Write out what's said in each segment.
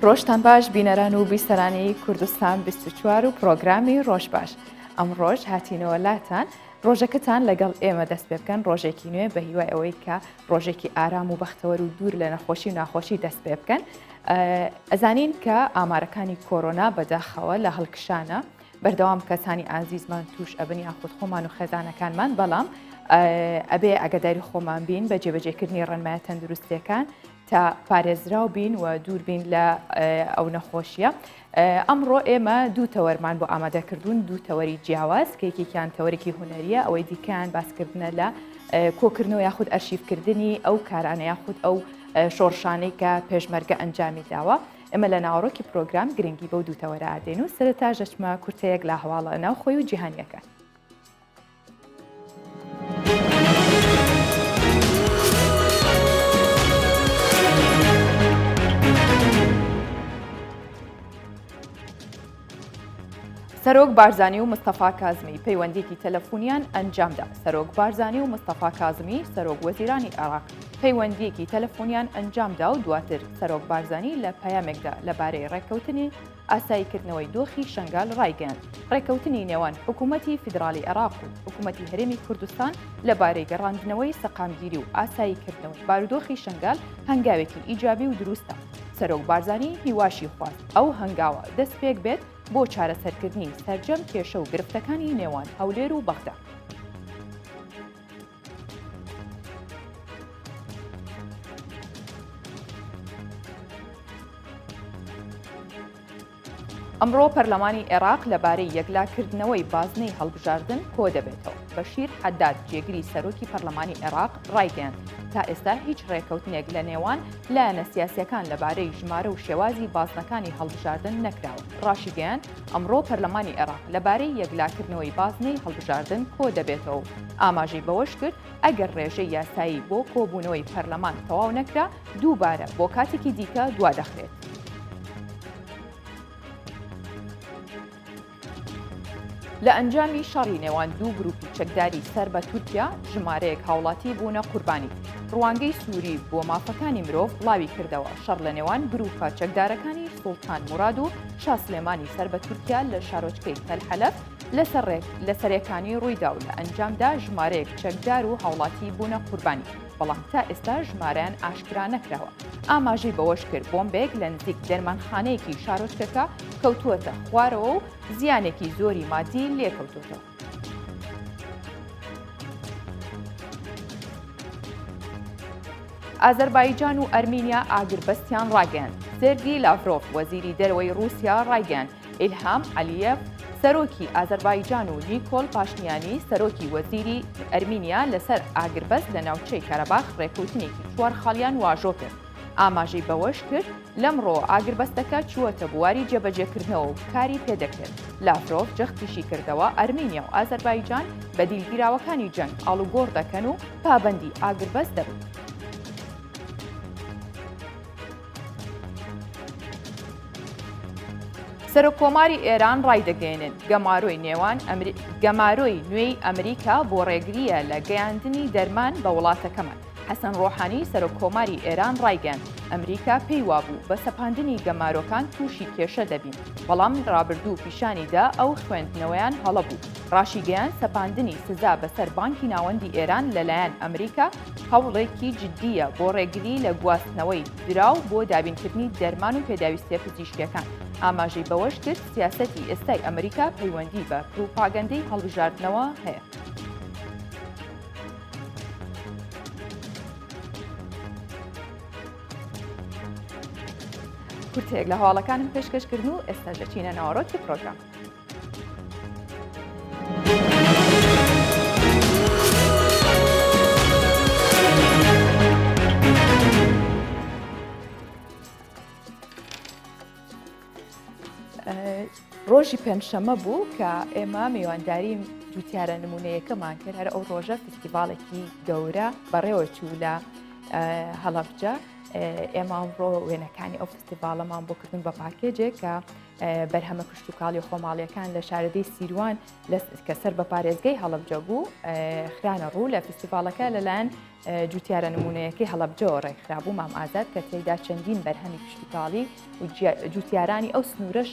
ڕۆژتان باش بینەران و بیسەرانی کوردستان 24 و پرۆگرامی ڕۆژ باش. ئەم ڕۆژ هاتینەوە لاتان ڕۆژەکەتان لەگەڵ ئێمە دەست پێ بکەن ڕۆژێکی نوێ بە هیوای ئەوەی کە ڕۆژێکی ئارام و بەختەوەر و دوور لە نەخۆشی و ناخۆشی دەست پێ بکەن. ئەزانین کە ئامارەکانی کۆرۆنا بەداخەوە لە هەڵکشانە بەردەوام کەسانی ئازیزمان توش ئەبن یاخود خۆمان و خێزانەکانمان، بەڵام ئەبێ ئەگەداری خۆمان بین بە جێبەجێکردنی ڕێنمایە تەندروستیەکان تا پارێزراو بین و دوور بین لە ئەو نەخۆشیە. ئەمڕۆ ئێمە دوو تەوەرمان بۆ ئامادەکردوون، دوو تەوەری جیاواز کە یەکێکیان تەوەرێکی هونەریە، ئەوەی دیکەیان باسکردنە لە کۆکردنەوە یاخود ئەرشیفکردنی ئەو کارانە یاخود ئەو شۆڕشانەی کە پێشمەرگە ئەنجامی داوە. ئێمە لە ناوەڕۆکی پرۆگرام گرنگی بەو دوو تەوەرە ئادێن و سەرەتا ژەچمە کورتەیەک لە هەواڵە ناوخۆی و جیهانیەکە. سەرۆک بارزانی و مستەفا کازمی پەیوەندیەکی تەلەفۆنیان ئەنجامدا. سەرۆک بارزانی و مستەفا کازمی سەرۆک وەزیرانی عێراق پەیوەندیەکی تەلەفۆنیان ئەنجامدا و دواتر سەرۆک بارزانی لە پەیامێکدا لەبارەی ڕێککەوتنی ئاساییکردنەوەی دۆخی شنگال ڕایگەیاند. ڕێککەوتنی نێوان حکوومەتی فیدرالی عێراق و حکوومەتی هەرێمی کوردستان لەبارەی گەڕاندنەوەی سەقامگیری و ئاساییکردنەوەی بارودۆخی شنگال هەنگاوێکی ئیجابی و دروستە. سەرۆک بارزانی هیواشی خواست ئەو هەنگاوە دەست پێک بێت بۆ چارەسەرکردنی سەرجەم کێشە و گرفتەکانی نێوان هەولێر و بەغدا. ئەمڕۆ پەرلەمانی عێراق لەبارەی یەکلاکردنەوەی بازنەی هەڵبژاردن کۆ دەبێتەوە. بەشیر حەداد جێگری سەرۆکی پەرلەمانی عێراق ڕایگەیاند تا ئێستا هیچ ڕێکەوتنێک لە نێوان لایەنە سیاسیەکان لەبارەی ژمارە و شێوازی بازنەکانی هەڵبژاردن نەکراوە. ڕاشیگەیان ئەمڕۆ پەرلەمانی عێراق لەبارەی یەکلاکردنەوەی بازنەی هەڵبژاردن کۆ دەبێتەوە. ئاماژەی بەوەش کرد ئەگەر ڕێژەی یاسایی بۆ کۆبوونەوەی پەرلەمان تەواو نەکرا دووبارە بۆ کاتێکی دیکە دوادەخرێت. لە ئەنجامی شەڕی نێوان دوو گروپی چەکداری سەر بە تورکیا ژمارەیەک هاوڵاتی بوونە قوربانی. ڕوانگەی سووری بۆ مافەکانی مرۆڤ بڵاوی کردەوە شەڕ لە نێوان گروپە چەکدارەکانی سوڵتان موراد و شا سلێمانی سەر بە تورکیا لە شارۆچکەی تەلحەلەف لە سەرەکانی ڕوویدا و لە ئەنجامدا ژمارەیەک چەکدار و هاوڵاتی بوونە قوربانی، بەڵام تا ئێستا ژمارەیان ئاشکرا نەکراوە. ئاماژەی بەوەش کرد بۆمبێک لە نزیک دەرمانخانەیەکی شارۆچکەکە کەوتووەتە خوارەوە و زیانێکی زۆری مادی لێکەوتوتەوە. ئازەربایجان و ئەرمینیا ئاگربەستیان ڕاگەیاند. سێرگی لاڤرۆڤ وەزیری دەرەوەی رووسیا ڕاگەیاند. ئیلهام ئەلیەف سەرۆکی ئازەربایجان و نیکۆل پاشنیانی سەرۆکی وەزیری ئەرمینیا لەسەر ئاگربەست لە ناوچەی کەرەباخ ڕێکەوتنێکی چوار خاڵیان واژۆ کرد. ئاماژەی بەوەش کرد لەمڕۆ ئاگربەستەکە چووەتە بواری جێبەجێکردنەوە و کاری پێدەکرد. لاڤرۆڤ جەختیشی کردەوە ئەرمینیا و ئازەربایجان بە دیلگیراوەکانی جەنگ ئاڵوگۆڕ دەکەن و پابەندی ئاگربەست دەبن. سەرۆکۆماری ئێران ڕایدەگەێنن گەمارۆی نوێی ئەمریکا بۆ ڕێگریە لە گەیاندنی دەرمان بە وڵاتەکەمان. حەسەن ڕۆحانی سەرۆکۆماری ئێران ڕایگەیاند ئەمریکا پێی وابوو بە سەپاندنی گەمارۆکان تووشی کێشە دەبین، بەڵام ڕابردوو پیشانیدا ئەو خوێندنەوەیان هەڵەبوو. ڕاشیگەیان سەپاندنی سزا بەسەر بانکی ناوەندی ئێران لەلایەن ئەمریکا هەوڵێکی جددیە بۆ ڕێگری لە گواستنەوەی دراو بۆ دابینکردنی دەرمان و پێداویستیە پزیشکیەکان. ئاماژەی بەوەش کرد سیاسەتی ئێستای ئەمریکا پەیوەندی بە پروپاگەندەی هەڵبژاردنەوە هەیە. کورتێک لە هەواڵەکانم پێشکەشکردن و ئێستا دەچینە ناوەڕۆکی پرۆگرام. ڕۆژی پێنجشەمە بوو کە ئێمە میوانداری جوتیارە نمونەیەکەمان کرد. هەر ئەو ڕۆژە فستیڤالێکی گەورە بەڕێوە چوو لە هەڵەبجە ئێمە ئەمڕۆ وێنەکانی ئەو فستیڤالەمان بۆ کردن بە پاکێجێک کە بەرهەمە کشت و کاڵی خۆماڵیەکان لە شارەدەی سیروان کە سەر بە پارێزگەی هەڵەبجە بوو خرانە ڕوو لە فستیڤالەکە لەلایەن جوتیارە نمونەیەکی هەڵەبجەوە ڕێکخرابوو مام ئازاد کە تێیدا چەندین بەرهەمی کشتی کاڵی و جوتیارانی ئەو سنوورەش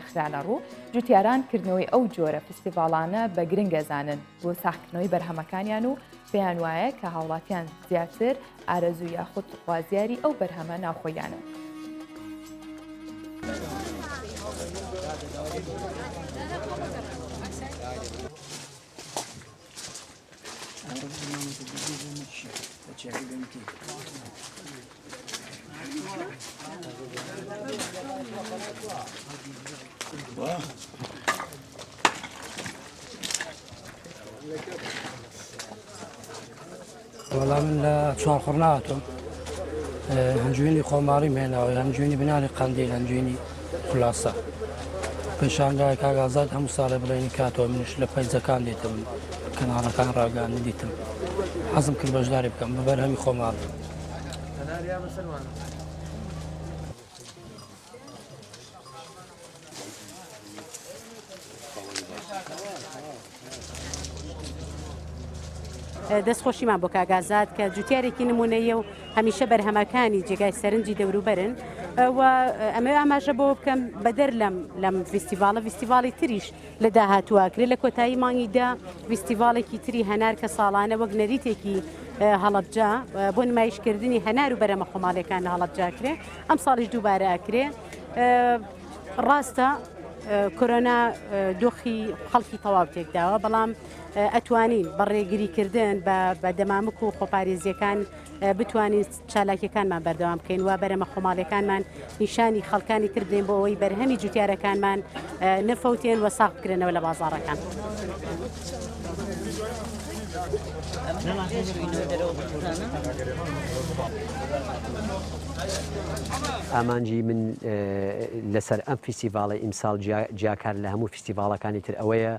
خرانە ڕوو جوتیاران کردنەوەی ئەو جۆرە فستیڤالانە بە گرنگەزانن بۆ ساختنەوەی بەرهەمەکانیان و پێیان وایە کە هاوڵاتیان زیاتر ئارەزوو یاخود خوازیاری ئەو بەرهەمە ناوخۆیانە. والله من شهر خرناتهم هنجويني خماري هنا وهنجويني بناري قنديل هنجويني خلاصة بشانغاي كاغازات هم صار بليني كاتو منش لفايزة كان ديتم كان على كان راقان ديتم حزم كل بجداري بكم ببرهمي خمار دەستخۆشیمان بۆ کاگازات کە جوتیارێکی نمونەیە و هەمیشە بەرهەمەکانی جێگای سەرنجی دەوروبەرن و ئەمە ئاماژە بۆ بکەم بەدەر لەم فیستیڤاڵی تریش لە داهاتوواکرێ لە کۆتایی مانگیدا فیستیڤاڵێکی تری هەنار کە ساڵانە وەک نەریتێکی هەڵەبجا بۆ نمایشکردنی هەنار و بەرهەمە خۆماڵیەکان هەڵەبجاکرێ ئەم ساڵیش دووبارە ئەکرێ ڕاستە کۆرۆنا دۆخی خەڵکی تەواو تێکداوە بەڵام ئەتوانین بەڕێگریکردن بە دەمامک و خۆپارێزیەکان بتوانین چالاکیەکانمان بەردەوام بکەین و بەرەمە خۆماڵیەکانمان نیشانی خەڵکانی کردین بۆ ئەوەی بەرهەمی جوتیارەکانمان نەفەوتێن وە ساغ بکرێنەوە لە بازاڕەکان. ئامانجی من لەسەر ئەم فیستیڤاڵی ئیمساڵ جیاکار لە هەموو فیستیڤاڵەکانی تر ئەوەیە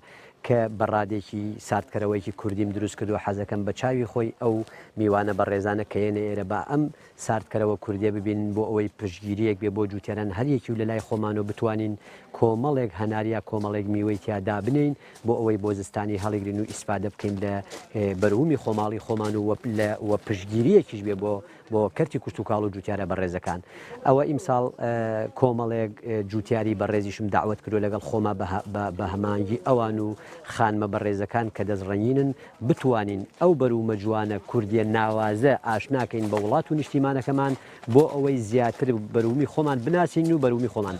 کە بەڕادێکی ساردکەرەوەیکی کوردیم دروست کردو حەزەکەم بە چاوی خۆی ئەو میوانە بەڕێزانە کەێنە ئێرە بە ئەم ساردکەرەوە کوردیە ببین بۆ ئەوەی پشتگیریەک بێ بۆ جوتیاران هەریەکی و لە لای خۆمان و بتوانین کۆمەڵێک هەناریە کۆمەڵێک میوەی تیادا بنین بۆ ئەوەی بۆ زستانی هەڵیگرین و ئیسپادە بکەین لە بەروومی خۆماڵی خۆمان و پشتگیریەکیش بێ بۆ کەرتی کوشت و کاڵ و جوتیارە بەڕێزەکان. ئەوە ئیمساڵ کۆمەڵێک جوتیاری بەڕێزیشم داوت کردو لەگەڵ خۆما بە هەمانگی ئەوان و خانمە بەڕێزەکان کە دەستڕەنینن بتوانین ئەو بەروومە جوانە کوردیە ناوازە ئاشناکەین بە وڵات و نیشتیمانەکەمان بۆ ئەوەی زیاتر بەروومی خۆمان بناسین و بەروومی خۆمان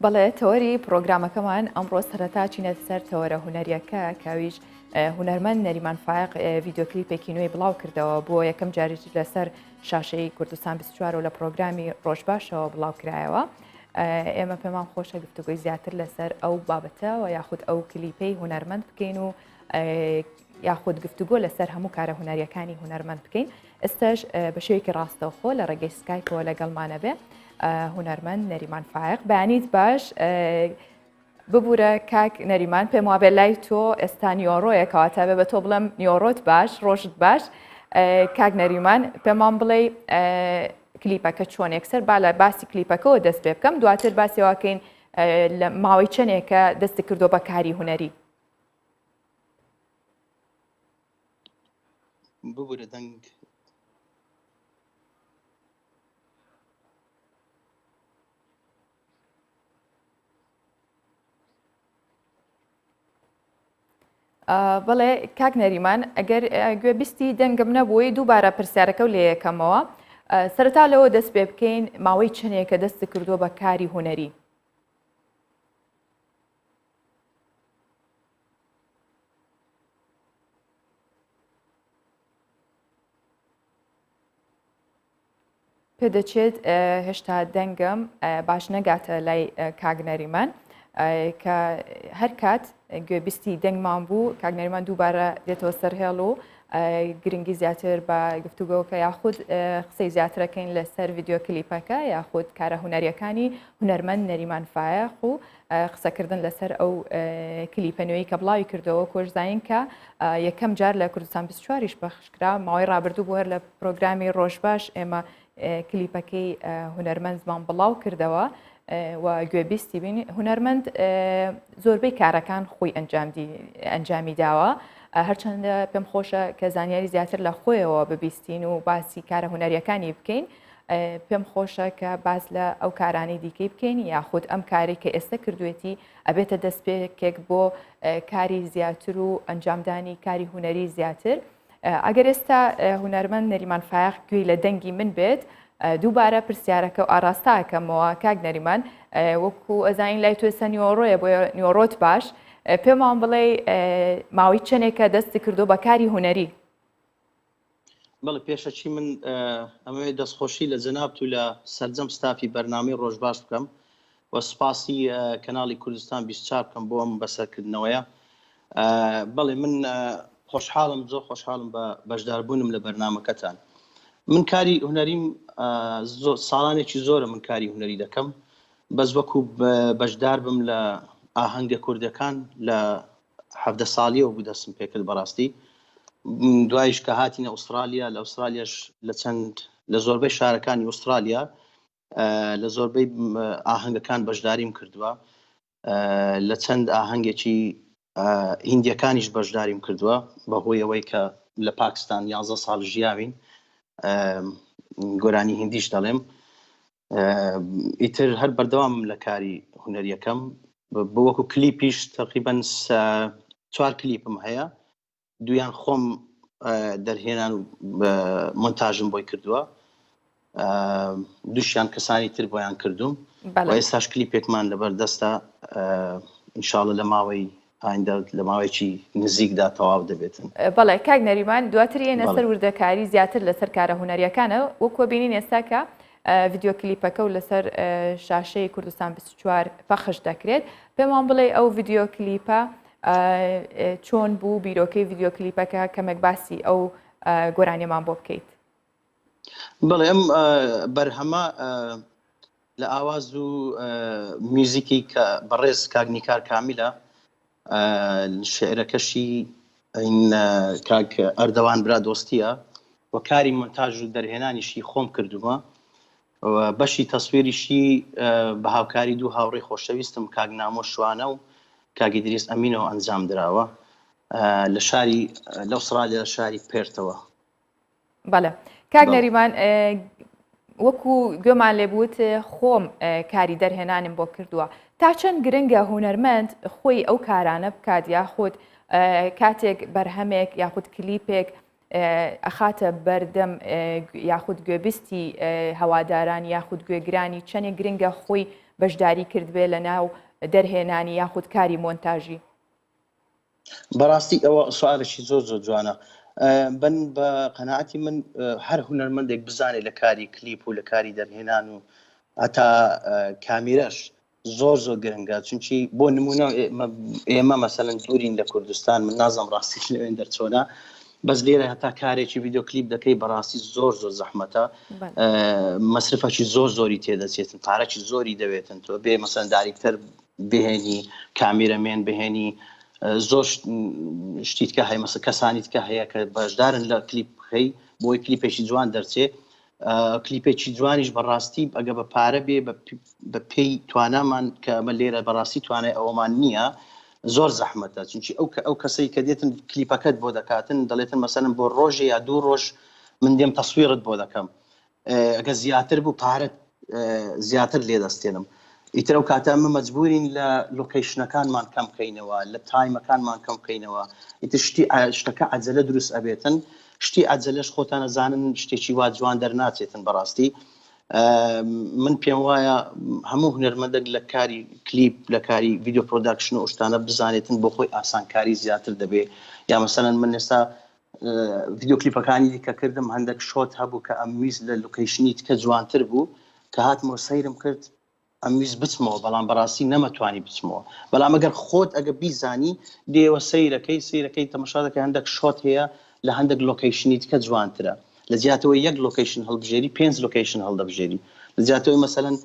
بەڵێ تەوەری پرۆگرامەکەمان ئەمڕۆ سەرەتا چینەتە سەر تەوەرە هونەریەکە کاویش هونەرمەند نەریمان فایق ڤیددیۆکلیپێکی نوێی بڵاو کردەوە بۆ یەکەم جاریی لەسەر شاشەی کوردستان 24 و لە پرۆگرامی ڕۆژباشەوە بڵاو کرایەوە. ئێمە پێمان خۆشە گفتوگوی زیاتر لەسەر ئەو بابەتەوە یاخود ئەو کلیپەی هونەرمەند بکەین و یاخود گفتوگۆ لەسەر هەموو کارە هونەریەکانی هونەرمەند بکەین. ئێستاش بە شێوەیەکی ڕاستەوخۆ لە ڕێگەی سکایپەوە لەگەڵمانە بێ هونەرمەند نەریمان فایق بەیانیت باش ببوورە کاک نەریمان پێم وابێ لای تۆ ئێستا نیۆڕۆیە کەواتە بێ بە تۆ بڵێم نیۆڕۆت باش ڕۆژت باش کاک نەریمان پێمان بڵێ کلیپەکە چۆن یەکسەر با لە باسی کلیپەکەەوە دەست پێ بکەم دواتر باسیەوەکەین لە ماوەی چەندێکە دەستی کردو بە کاری هونەری. ببوورە دەنگ بەڵێ کاک نەریمان ئەگەر گوێبیستی دەنگم نەبووی دووبارە پرسیارەکە و لێ یەکەمەوە سەرەتا لەوە دەست پێ بکەین ماوەی چەندێکە دەست کردووە بە کاری هونەری. پێدەچێت هێشتا دەنگم باش نەگاتە لای کاگنەریمان کە هەر کات گوێبیستی دەنگمان بوو کاگنەریمان دووبارە دێتەوە سەرهێڵ و گرنگی زیاتر بە گفتوگۆکە یاخود قسەی زیاترەکەین لەسەر ڤیددیۆ کلیپەکە یاخود کارە هونەریەکانی هونەرمەند نەریمان فایەخ و قسەکردن لەسەر ئەو کلیپەنوێی کە بڵاوی کردەوە کۆژزین کە یەکەم جار لە کوردستان 24ش بەخشکرا ماوەی ڕابردوو بۆ هەر لە پرۆگرامی ڕۆژباش ئێمە کلیپەکەی هونەرمەند زمان بڵاو کردەوە و گوێبیستی بین هونەرمەند زۆربەی کارەکان خۆی ئەنجامی داوە هەرچەندە پێم خۆشە کە زانیاری زیاتر لە خۆیەوە ببیستین و باسی کارە هونەریەکانی بکەین پێم خۆشە کە باز لە ئەو کارانی دیکەی بکەین یاخود ئەم کاری کە ئێستا کردوێتی ئەبێتە دەستپێکێک بۆ کاری زیاتر و ئەنجامدانی کاری هونەری زیاتر ئەگەر ئێستا هونەرمەند نەریمان فایق گوێی لە دەنگی من بێت دووبارە پرسیارەکە و ئاراستاکەمەوە کاک نەریمان وەکو ئەزانین لای توێسە نیۆڕۆیە بۆ نیۆڕۆت باش پێمان بڵێ ماوەی چەندێکە دەستی کردو بە کاری هونەری بەڵێ پێشەچی من ئەمەوێت دەستخۆشی لە جەنابەت و لە سەرجەم ستافی بەرنامەی ڕۆژباش بکەم و سپاسی کەناڵی کوردستان 24 بکەم بۆ ئەم بەسەرکردنەوەیە بەڵێ من خۆشحاڵم زۆر خۆشحاڵم بە بەشداربوونم لە بەرنامەکەتان من کاری هونەریم ساڵانێکی زۆرە من کاری هونەری دەکەم بەس وەکو بەشدار بم لە ئاهەنگە کوردەکان لە 17 ساڵیەوە بوو دەستم پێکرد بەڕاستی دوایش کە هاتینە ئوسترالیا لە ئوسترالیاش لە زۆربەی شارەکانی ئوسترالیا لە زۆربەی ئاهەنگەکان بەشداریم کردووە لە چەند ئاهەنگێکی هیندیەکانیش بەشداریم کردووە بەهۆی ئەوەی کە لە پاکستان 11 ساڵ ژیاوین گۆرانی هیندیش دەڵێم ئیتر هەر بەردەوامم لە کاری هونەریەکەم بە وەکو کلیپیش تقریبەن 4 کلیپم هەیە دویان خۆم دەرهێنان و مۆنتاژم بۆی کردووە دووشیان کەسانی تر بۆیان کردوم و ئێستاش کلیپێکمان لەبەردەستە ئینشاڵڵە لە ماوەی ئایندا لە ماوەیەکی نزیکدا تەواو دەبێتن بەڵێ کاک نەریمان دواتر یەنە سەر وردەکاری زیاتر لەسەر کارە هونەریەکانە وەکوە بینین ئێستا کە ڤیددیۆ کلیپەکە و لەسەر شاشەی کوردستان 24 پەخش دەکرێت پێمان بڵێ ئەو ڤیددیۆ کلیپە چۆن بوو بیرۆکەی ڤیددیۆ کلیپەکە کەمێک باسی ئەو گۆرانیەمان بۆ بکەیت بەڵێ ئەم بەرهەمە لە ئاواز و میوزیکی کە بەڕێز کاگنیکار کامیلە شعرەکەشی کاک ئەردەوان برا دۆستیە و کاری مۆنتاژ و دەرهێنانیشی خۆم کردووە و بەشی تەسویریشی بە هاوکاری دوو هاوڕێی خۆشەویستم کاک نامۆ شوانە و کاگی دریس ئەمینەوە ئەنجام درراوە لە شاری لە ئوسترالیا لە شاری پێرتەوە بەڵێ کاک نەریمان وەکو گوێمان لێبووت خۆم کاری دەرهێنانم بۆ کردووە تا چەند گرنگە هونەرمەند خۆی ئەو کارانە بکات یاخود کاتێک بەرهەمێک یاخود کلیپێک ئەخاتە بەردەم یاخود گوێبیستی هەواداران یاخود گوێگرانی چەندێک گرنگە خۆی بەشداری کردبێ لە ناو دەرهێنانی یاخود کاری مۆنتاژی بەڕاستی ئەوە سوالێکی زۆر زۆر جوانە بن بە قەناعەتی من هەر هونەرمەندێک بزانێت لە کاری کلیپ و لە کاری دەرهێنان و هەتا کامیرەش زۆر زۆر گرنگە چونکی بۆ نمونە ئێمە مەسەلەن دوورین لە کوردستان من نازم ڕاستی لەوێن دەرچۆنە بەس لێرە هەتا کارێکی ڤیددیۆ کلیپ دەکەی بەڕاستی زۆر زۆر زەحمەتە مەسرفەکی زۆر زۆری تێدەچێتن پارەکی زۆری دەوێتن تۆ بێ مەسەلەن داریکتەر بهێنی کامیرەمێن بهێنی زۆر شتیتکە هەیە مەسە کەسانیتکە هەیە کە بەشدارن لە کلیپ بخەی بۆی کلیپێکی جوان دەرچێ کلیپێکی جوانیش بەڕاستی ئەگە بە پارە بێ بە پێی توانامان کە ئەمە لێرە بەڕاستی توانای ئەوەمان نییە زۆر زەحمەتە چونکی ئەو کەسەی کە دێتن کلیپەکەت بۆ دەکاتن دەڵێتن مەسەلەن بۆ ڕۆژێ یا 2 ڕۆژ من دێم تەسویرت بۆ دەکەم ئەگە زیاتر بوو پارەت زیاتر لێدەستێنم ئیتر ئەو کاتە ئەمە مەجبورین لە لۆکەیشنەکانمان کەم بکەینەوە لە تایمەکانمان کەم بکەینەوە ئیتر شتەکە عەجەلە دروست ئەبێتن شتی عەجەلەش خۆتان ئەزانن شتێکی وا جوان دەرناچێتن بەڕاستی من پێم وایە هەموو هونەرمەندێک لە کاری کلیپ لە کاری ڤیددیۆ پرۆداکشن و شتانە بزانێتن بۆ خۆی ئاسانکاری زیاتر دەبێ یا مەسەلەن من ئێستا ڤیدیۆ کلیپەکانی دیکە کردم هەندێک شۆت هەبوو کە ئەمویست لە لوکیشنی تکە جوانتر بوو کە هاتمەوە سەیرم کرد ئەمویست بچمەوە بەڵام بەڕاستی نەمەتوانی بچمەوە بەڵام ئەگەر خۆت ئەگە بیزانی دێوە سەیرەکەی تەماشا دەکەی هەندێک شۆت هەیە لە هەندێک لۆکیشنی تکە جوانترە لە جیاتەوە یەک لۆکیشن هەڵبژێری 5 لۆکیشن هەڵدەبژێری لە جیاتەوەی مەسەلەن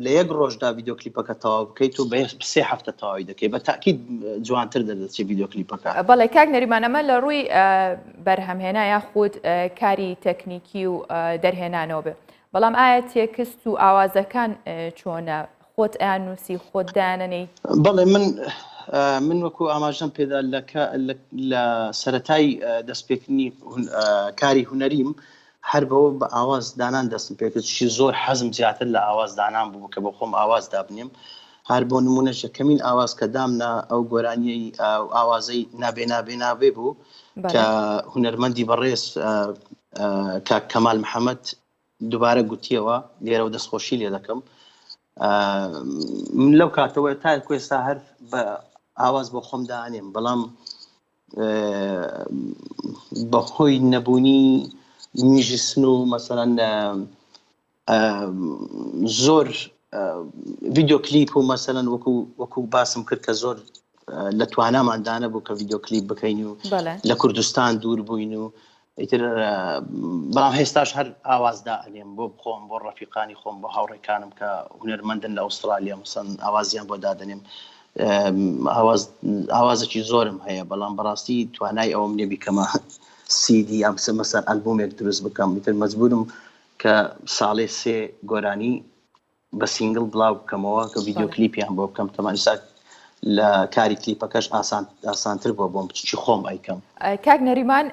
لە یەک ڕۆژدا ڤیدیۆ کلیپەکە تەواو بکەیت و بە 3 هەفتە تەواوی دەکەی بە تاکید جوانتر دەدەچێت ڤیدیۆ کلیپەکە. بەڵێ کاک نەریمان ئەمە لە ڕووی بەرهەمهێنا یاخود کاری تەکنیکی و دەرهێنانەوە بێ بەڵام ئایا تێکست و ئاوازەکان چۆنە خۆت ئەیان نووسی خۆت دایانەنەی؟ بەڵێ من وەکو ئاماژەم پێدا لە سەرەتای دەستپێکردنی کاری هونەریم هەر بەوە بە ئاواز دانان دەستم پێکردشی زۆر حەزم زیاتر لە ئاواز دانان بوو کە بۆ خۆم ئاواز دابنێم هەر بۆ نمونە یەکەمین ئاواز کە دامنا ئەو گۆرانیەی ئاوازەی نابێ بوو کە هونەرمەندی بەڕێز کاک کەمال محەممەد دووبارە گوتیەوە لێرە و دەستخۆشی لێ دەکەم من لەو کاتەوە تا کوێستا هەر بە ئاواز بۆ خۆم دانێم بەڵام بەخۆی نەبوونی میژی سن و مەسەلەن زۆر ڤیدیۆ کلیپ و مەسەلەن وەکو باسم کرد کە زۆر لە تواناماندانە بوو کە ڤیدیۆ کلیپ بکەین و لە کوردستان دوور بووین و ئیتر بەڵام هێستاش هەر ئاوازدا ئەنێم بۆ بخۆم بۆ ڕەفیقانی خۆم بۆ هاوڕێکانم کە هونەرمەندن لە ئوسترالیا مەسەن ئاوازیان بۆ دادەنێم ئاوازێکی زۆرم هەیە بەڵام بەڕاستی توانای ئەوم نێ بیکەمە CD ئەم مەسەر ئەلبومێک دروست بکەم ئیتر مەجبورم کە ساڵێ 3 گۆرانی بە سینگل بڵاو بکەمەوە کە ڤیدیۆ کلیپیان بۆ بکەم تەمانسا لە کاری کلیپەکەش ئاسانتر بۆ بۆم بچی خۆم ئەیکەم. کاک نەریمان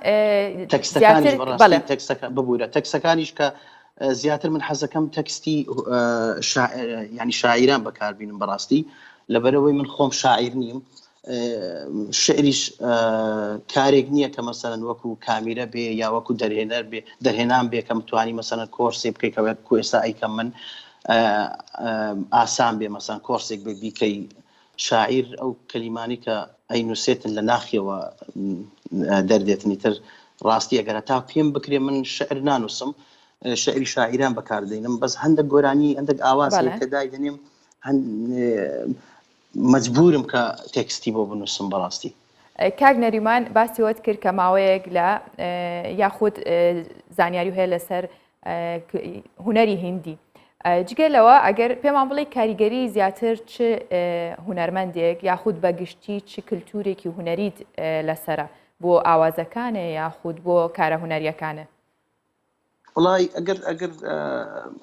ببوورە تەکسەکانیش کە زیاتر من حەزەکەم تەکستی ینی شاعیران بەکاربینم بەڕاستی لەبەرەوەی من خۆم شاعیر نیم شعریش کارێک نییە کە مەسەلەن وەکو کامیرە بێ یا وەکو دەرهێنان بێ کە متوانی مەسەلەن کۆرسێ بکەی کە کوێستا ئەیکەم من ئاسان بێ مەسەلەن کۆرسێک بێ بیکەی شاعیر ئەو کەلیمانی کە ئەینووسێتن لە ناخیەوە دەردێتنی تر ڕاستی ئەگەرە تا پێم بکرێ من شعر نانووسم شعری شاعیران بەکاردێنم بەس هەندێک گۆرانی هەندێک ئاوازێک کە دایدەنێم مەجبورم کە تێکستی بۆ بنووسم بەڕاستی. کاک نەریمان باسی وەت کرد کە ماوەیەک لە یاخود زانیاری هەیە لەسەر هونەری هیندی جگەلەوە ئەگەر پێمان بڵێ کاریگەری زیاتر چ هونەرمەندێک یاخود بەگشتی چ کللتورێکی هونەریت لەسرە بۆ ئاوازەکانە یاخود بۆ کارە هونەریەکانە؟ وڵای ئەگەر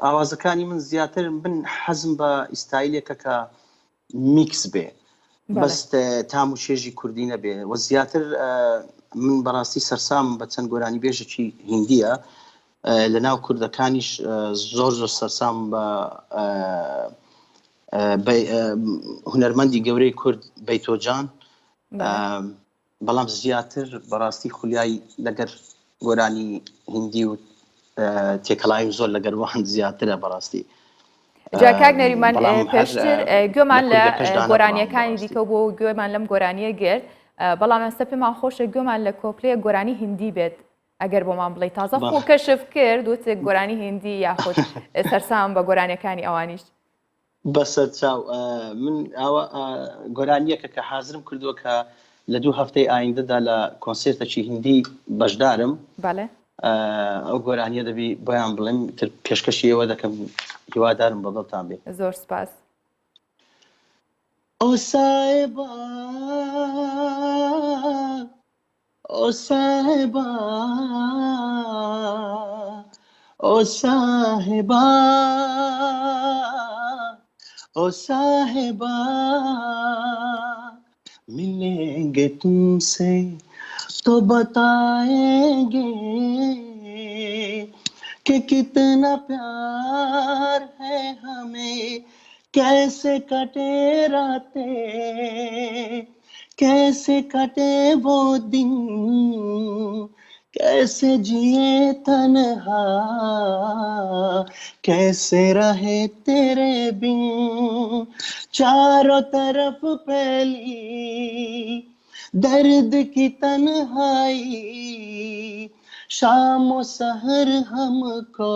ئاوازەکانی من زیاتر من حەزم بە ئیستایلێکە کە میکس بێ بەس تام و شێژی کوردی نەبێ و زیاتر من بەڕاستی سەرسام بە چەند گۆرانی بێژێکی هیندیە لە ناو کوردەکانیش زۆر سەرسام بە هونەرمەندی گەورەی کورد بەیتۆجان بەڵام زیاتر بەڕاستی خولیای لەگەر گۆرانی هیندی و تێکەڵاویم زۆر لەگەر وان زیاترە بەڕاستی. جاکاک نەریمان پێشتر گوێمان لە گۆرانیەکانی دیکە بۆ گوێمان لەم گۆرانیە گرت بەڵام ئەستا پێمان خۆشە گوێمان لە کۆپلەیە گۆرانی هیندی بێت ئەگەر بۆمان بڵێ تازە خۆ کەشف کرد وتێک گۆرانی هیندی یاخود سەرسام بە گۆرانیەکانی ئەوانیش بەسەر چاو من گۆرانیەکە کە حازرم کردووە کە لە 2 هەفتەی ئایندەدا لە کۆنسێرتێکی هیندی بەشدارم ئەو گۆرانیە دەبی بۆیان بڵێم تر پێشکەشی ئێوە دەکەم هیوادارم بەدڵتان بێ. زۆر سپاس. ئۆ سایبا ئۆ سایبا ئۆ ساهبا ئۆ ساهبا मिलेंगे तुमसे तो बताएंगे कि कितना प्यार है हमें कैसे कटे रातें कैसे कटे वो दिन कैसे जिए तन्हा कैसे रहे तेरे बिन चारों तरफ फैली दर्द की तन्हाई शाम सहर हमको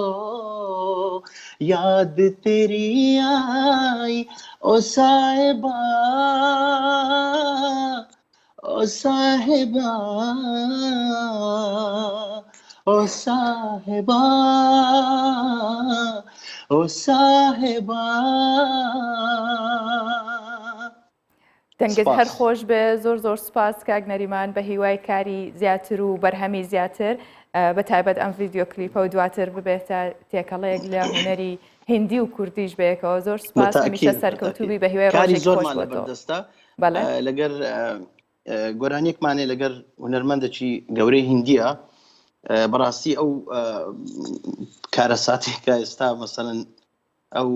याद तेरी आई ओ साहिबा ओ साहिबा ओ साहिबा ओ साहिबा دەنگت هەر خۆش بێ زۆر سپاس کاک نەریمان بە هیوای کاری زیاتر و بەرهەمی زیاتر بە تایبەت ئەم ڤیدیۆ کلیپە و دواتر ببێتە تێکەڵەیەک لە هوەری هندی و کوردیش بەیەکەوە زۆر سپاس هەمیشە سەرکەوتوبی بە هیوای ڕۆژێکی خۆش بۆتەوە لەگەر گۆرانیەکمانێ لەگەر هونەرمەندێکی گەورەی هندیە بەڕاستی ئەو کارە ساتێکە ئێستا مەسەڵەن ئەو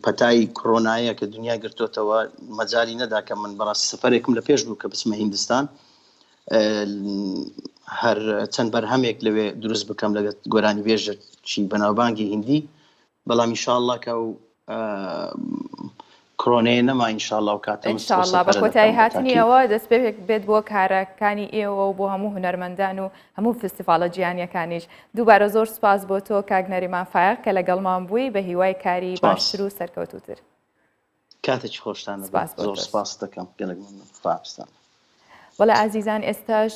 پەتای کۆرۆنایە کە دنیا گرتوتەوە مەجای نەدا کە من بەڕاستی سەفەرێکم لە پێش بوو کە بچمە هیندستان هەر چەند بەرهەمێک لەوێ دروست بکەم لەگەڵ گۆرانی بێژە چی بەناوبانگی هیندی بەڵام ئینشاءالله کە ئەو کۆرۆنەیە نەما ئینشاءالله و کاتە ئینشاءالله بە کۆتایی هاتنی ئەوە دەست پێ بێت بۆ کارەکانی ئێوە و بۆ هەموو هونەرمەندان و هەموو فستیڤالە جیهانیەکانیش دووبارە زۆر سپاس بۆ تۆ کاک نەریمان فایق کە لەگەڵمان بووی بە هیوای کاری باشتر و سەرکەوتووتر کاتێکی خۆشتانە زۆر سپاس دەکەم گەلێک فاستان وەڵا ئازیزان ئێستاش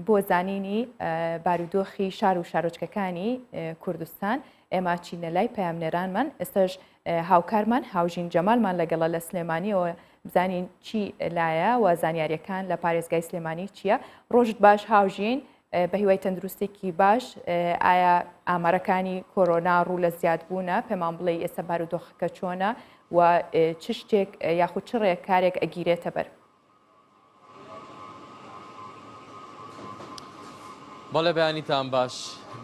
بۆ زانینی بارودۆخی شار و شارۆچکەکانی کوردستان ئێمە چینە لای پەیامنێرانمان ئێستاش هاوکارمان هاوژین جەمالمان لەگەڵە لە سلێمانیەوە بزانین چی لایە و زانیاریەکان لە پارێزگای سلێمانی چییە. ڕۆژت باش هاوژین، بە هیوای تەندروستێکی باش ئایا ئامارەکانی کۆرۆنا ڕوو لە زیادبوونە پێمان بڵێ ئێستا بارودۆخەکە چۆنە و چ شتێک یاخود چ ڕێکارێک ئەگیرێتە بەر؟ بەڵێ بەیانیتان باش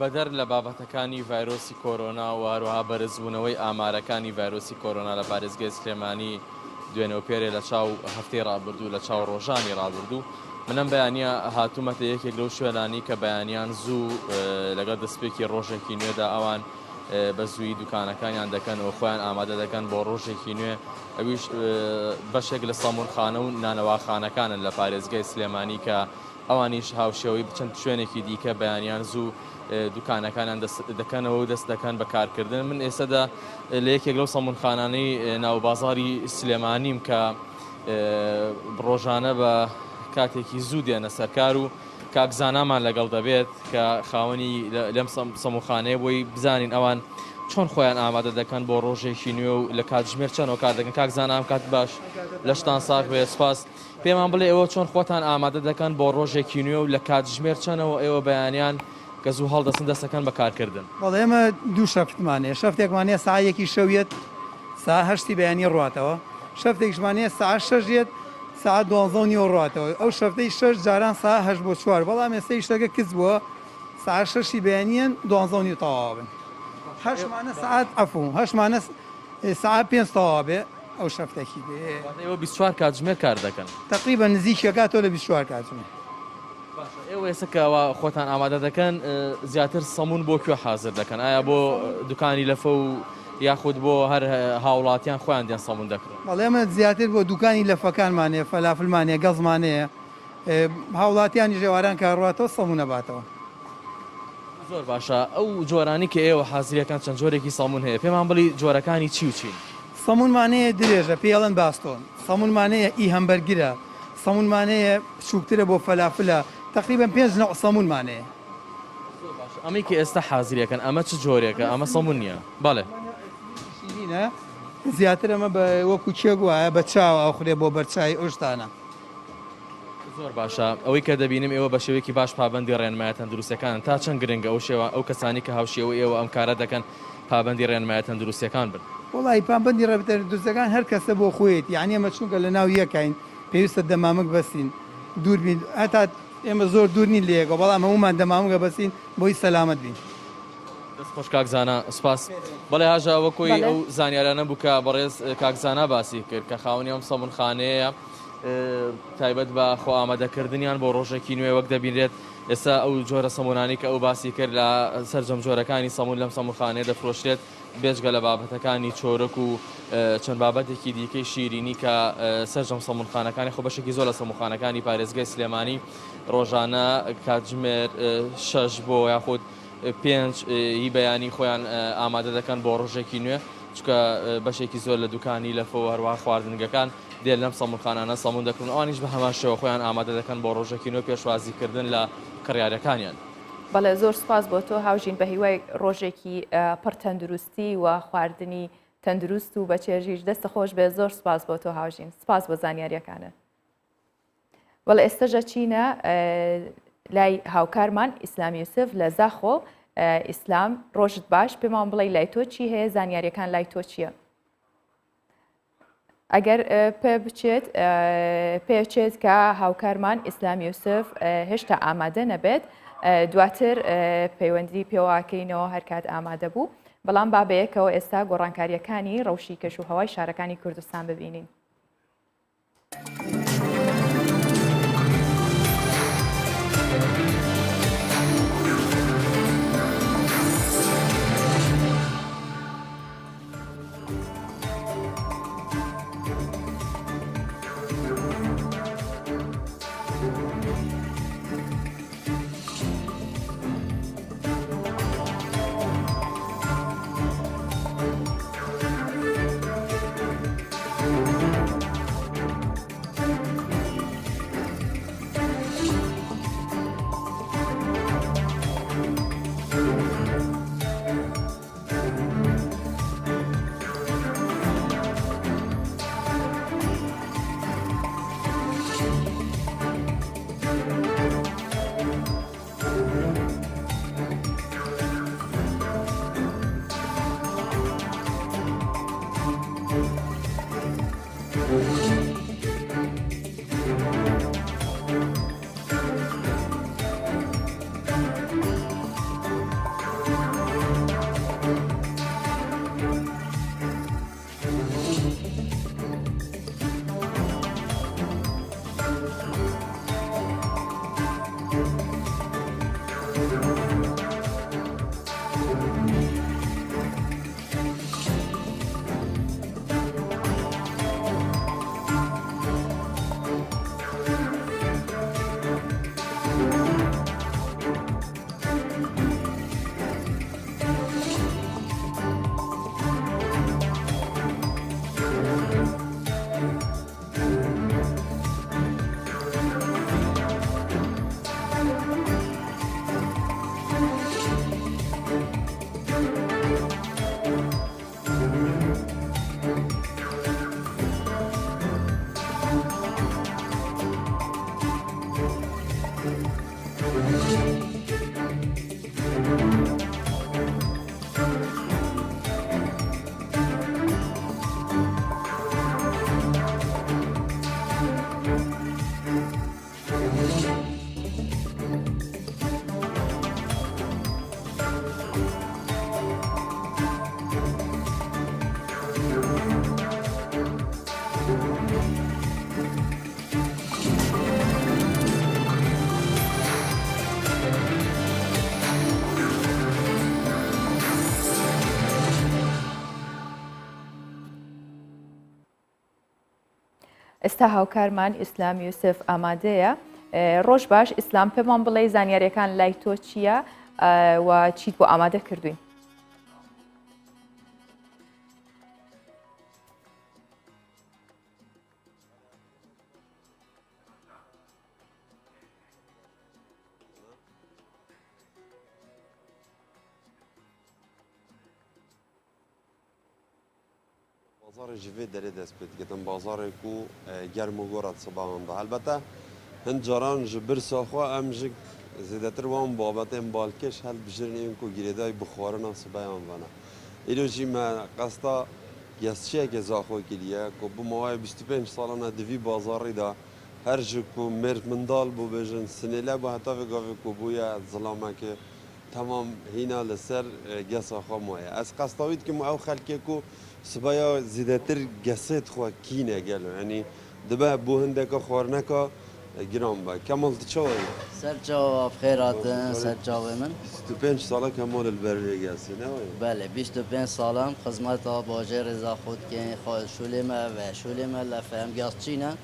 بەدەر لە بابەتەکانی ڤایرۆسی کۆرۆنا و هەروەها بەرزبوونەوەی ئامارەکانی ڤایرۆسی کۆرۆنا لە پارێزگای سلێمانی دوێنێ پێرێ لە چاو هەفتەی ڕابردوو لە چاو ڕۆژانی ڕابردوو منم بەیانە هاتوومەتە یەکێک لەو شوێنانی کە بەیانیان زوو لەگەڵ دەستپێکی ڕۆژێکی نوێدا ئەوان بە زووی دوکانەکانیان دەکەن و خۆیان ئامادە دەکەن بۆ ڕۆژێکی نوێ ئەویش بەشێک لە سەمونخانە و نانەواخانەکانن لە پارێزگای سلێمانی کە ئەوانیش هاوشێوەی بچەند شوێنێکی دیکە بەیانیان زوو دوکانەکانیان دەکەنەوە و دەست دەکەن بەکارکردن. من ئێستادا لە یەکێک لەو سەمونخانانەی ناوبازاری سلێمانیم کە ڕۆژانە بە کاتێکی زوو دێنە سەرکار و کاکزانامان لەگەڵ دەبێت کە خاوەنی لەم سەمونخانەیە بۆی بزانین ئەوان چۆن خۆیان ئامادە دەکەن بۆ ڕۆژێکی نوێ و لە کاتژمێر چەندەوە کار دەکەن. کاکزانام کات باش لەشتان ساغ بێ سپاس. پێمان بڵێ ئێوە چۆن خۆتان ئامادە دەکەن بۆ ڕۆژێکی نوێ و لە کاتژمێر چەندەوە ئێوە بەیانیان کە زوو هەڵدەستن دەستەکەن بەکارکردن؟ بەڵێ ئێمە دوو شەفتمانەیە، شەفتێکمانەیە ساعەیەکی شەویەت ساعە هەشتی بەیانی ڕاتەوە، شەفتێکشمانەیە ساعە شەژێت ساعە 12 ڕاتەوە، ئەو شەفتەی شەش جاران ساعە هەشت بۆ چوار، بەڵام ئێستای شتەکە کچ بووە ساعە شەشی بەیانیان 12 تەواو بن، هەشمانە ساعات ئەفوو هەشمانە ساعە 5 تەواو بێ ئەو شەفتێکی بێ. ئێوە 24 کاتژمێر کار دەکەن تقریبا نزیکەکاتەوە لە 24 کاتژمێر. ئێوە ئێستاکەوە خۆتان ئامادە دەکەن زیاتر سەمون بۆ کوێ حازر دەکەن؟ ئایا بۆ دوکانی لەفە و یاخود بۆ هەر هاوڵاتیان خۆیان دێن سەمون دەکڕن؟ بەڵێ ئێمە زیاتر بۆ دوکانی لەفەکانمانەیە، فەلافلمانەیە، گەزمانەیە، هاوڵاتیانی ژێواران کارڕاتەوە سەمون نەباتەوە. زۆر باشە. ئەو جۆرانی کە ئێوە حازریەکان چەند جۆرێکی سەمون هەیە، پێمان بڵی جۆرەکانی چی و چین؟ سەمونمانەیە درێژە پێڵەن باستۆن، سەمونمانەیە ئی هەمبەرگرە، سەمونمانەیە شوکترە بۆ فەلافلە، تقریبا 5 نوع سەمونمانەیە. ئەمەی کە ئێستا حازریەکەن ئەمە چ جۆرێکە؟ ئەمە سەمون نییە؟ بەڵێ شیرینە زیاتر ئەمە بە وەکو چێک وایە بە چاوە ئەوخرێ بۆ بەرچای ئۆشتانە. زۆر باشە. ئەوەی کە دەبینم ئێوە بە شێوەیەکی باش پابەندی ڕێنمایە تەندروستیەکانن، تا چەند گرنگە ئەو شێوە ئەو کەسانی کە هاوشێوە ئێوە ئەم کارە دەکەن پابەندی ڕێنمایە تەندروستیەکان بن؟ وڵی پابەندی ڕێبتەندروستەکان هەر کەسە بۆ خۆیت، یعنی ئەمە چونکە لە ناو یەکین پێویستە دەمامک بەسین دوور بین، هەتا ئێمە زۆر دوور نین لەیەکەوە، بەڵام هەمومان دەمامکە بەسین بۆی سەلامەت بین. دەست خۆش کاکزانە سپاس. بەڵێ هاژا وەکۆی ئەو زانیارانە بوو کە بەڕێز کاکزانە باسی کرد کە خاوەنی ئەم سەمونخانەیە تایبەت بە خۆ ئامادەکردنیان بۆ ڕۆژێکی نوێ وەک دەبینرێت ئێستا ئەو جۆرە سەمونانی کە ئەو باسی کرد لە سەرجەم جۆرەکانی سەمون لەم سەمونخانەیە دەفرۆشرێت بێجگە لە بابەتەکانی چۆرک و چەند بابەتێکی دیکەی شیرینی کە سەرجەم سەمونخانەکانی خۆ بەشێکی زۆر لە سەمونخانەکانی پارێزگای سلێمانی ڕۆژانە کاتژمێر 6 بۆ یاخود 5 هی بەیانی خۆیان ئامادە دەکەن بۆ ڕۆژێکی نوێ چکە بەشێکی زۆر لە دوکانی لەفەوە هەروە خواردنگەکان دێن لەم سەمونخانانە سەمون دەکردن ئەوانیش بە هەمان شێوە خۆیان ئامادە دەکەن بۆ ڕۆژێکی نوێ پێشوازیکردن لە کڕیارەکانیان. بەڵێ زۆر سپاس بۆ تۆ هاوژین بە هیوای ڕۆژێکی پڕ تەندروستی و خواردنی تەندروست و بە چێژیش دەستە خۆش بێ. زۆر سپاس بۆ تۆ هاوژین، سپاس بۆ زانیاریەکانت. وەڵ ئێستاژە چینە لای هاوکارمان ئیسلام یوسف لە زاخۆ. ئیسلام ڕۆژت باش، پێمان بڵێ لای تۆ چی هەیە، زانیاریەکان لای تۆ چییە؟ ئەگەر پێچێت کە هاوکارمان ئیسلام یوسف هێشتا ئامادە نەبێت دواتر پەیوەندی پێواکەینەوە هەر کات ئامادە بوو. بەڵام بابەیەکەوە ئێستا گۆڕانکاریەکانی ڕەوشی کەش و هەوای شارەکانی کوردستان ببینین. ئێستا هاوکارمان ئیسلام یوسف ئامادەیە. ڕۆژ باش، ئیسلام پێمان بڵێ زانیاریەکان لای تۆ چییە و چیت بۆ ئامادە کردوین؟ بازار جوی داره دست پید گفتم بازار کو گرم و گورات صبحان ده البته هند جاران جبر ساخوا امجک زیادتر وام بابت بالکش هل بجرنیم کو گریدای بخارنا صبحان وانا ایروزی ما قصدا گسچه که زاخو کلیه کو بو ماه 25 سالانه دوی بازاری دا هر جو کو مرد مندال بو بجن سنیله با حتی وگاوی کو بویا ظلامه که تمام هینا لسر گسا خاموه از قصداوید که مو او خلکی کو سبایا زیادتر گسید خو کینه گلو یعنی دبا بو هندك خورنك جرام با كمال تشوي سر جواب خیراتن سر جواب من 25 ساله كمال البري قاسي نوي بله 25 سالم خدمت باجه رضا خود که خواهد شولمه و شولمه لفهم گاز چینه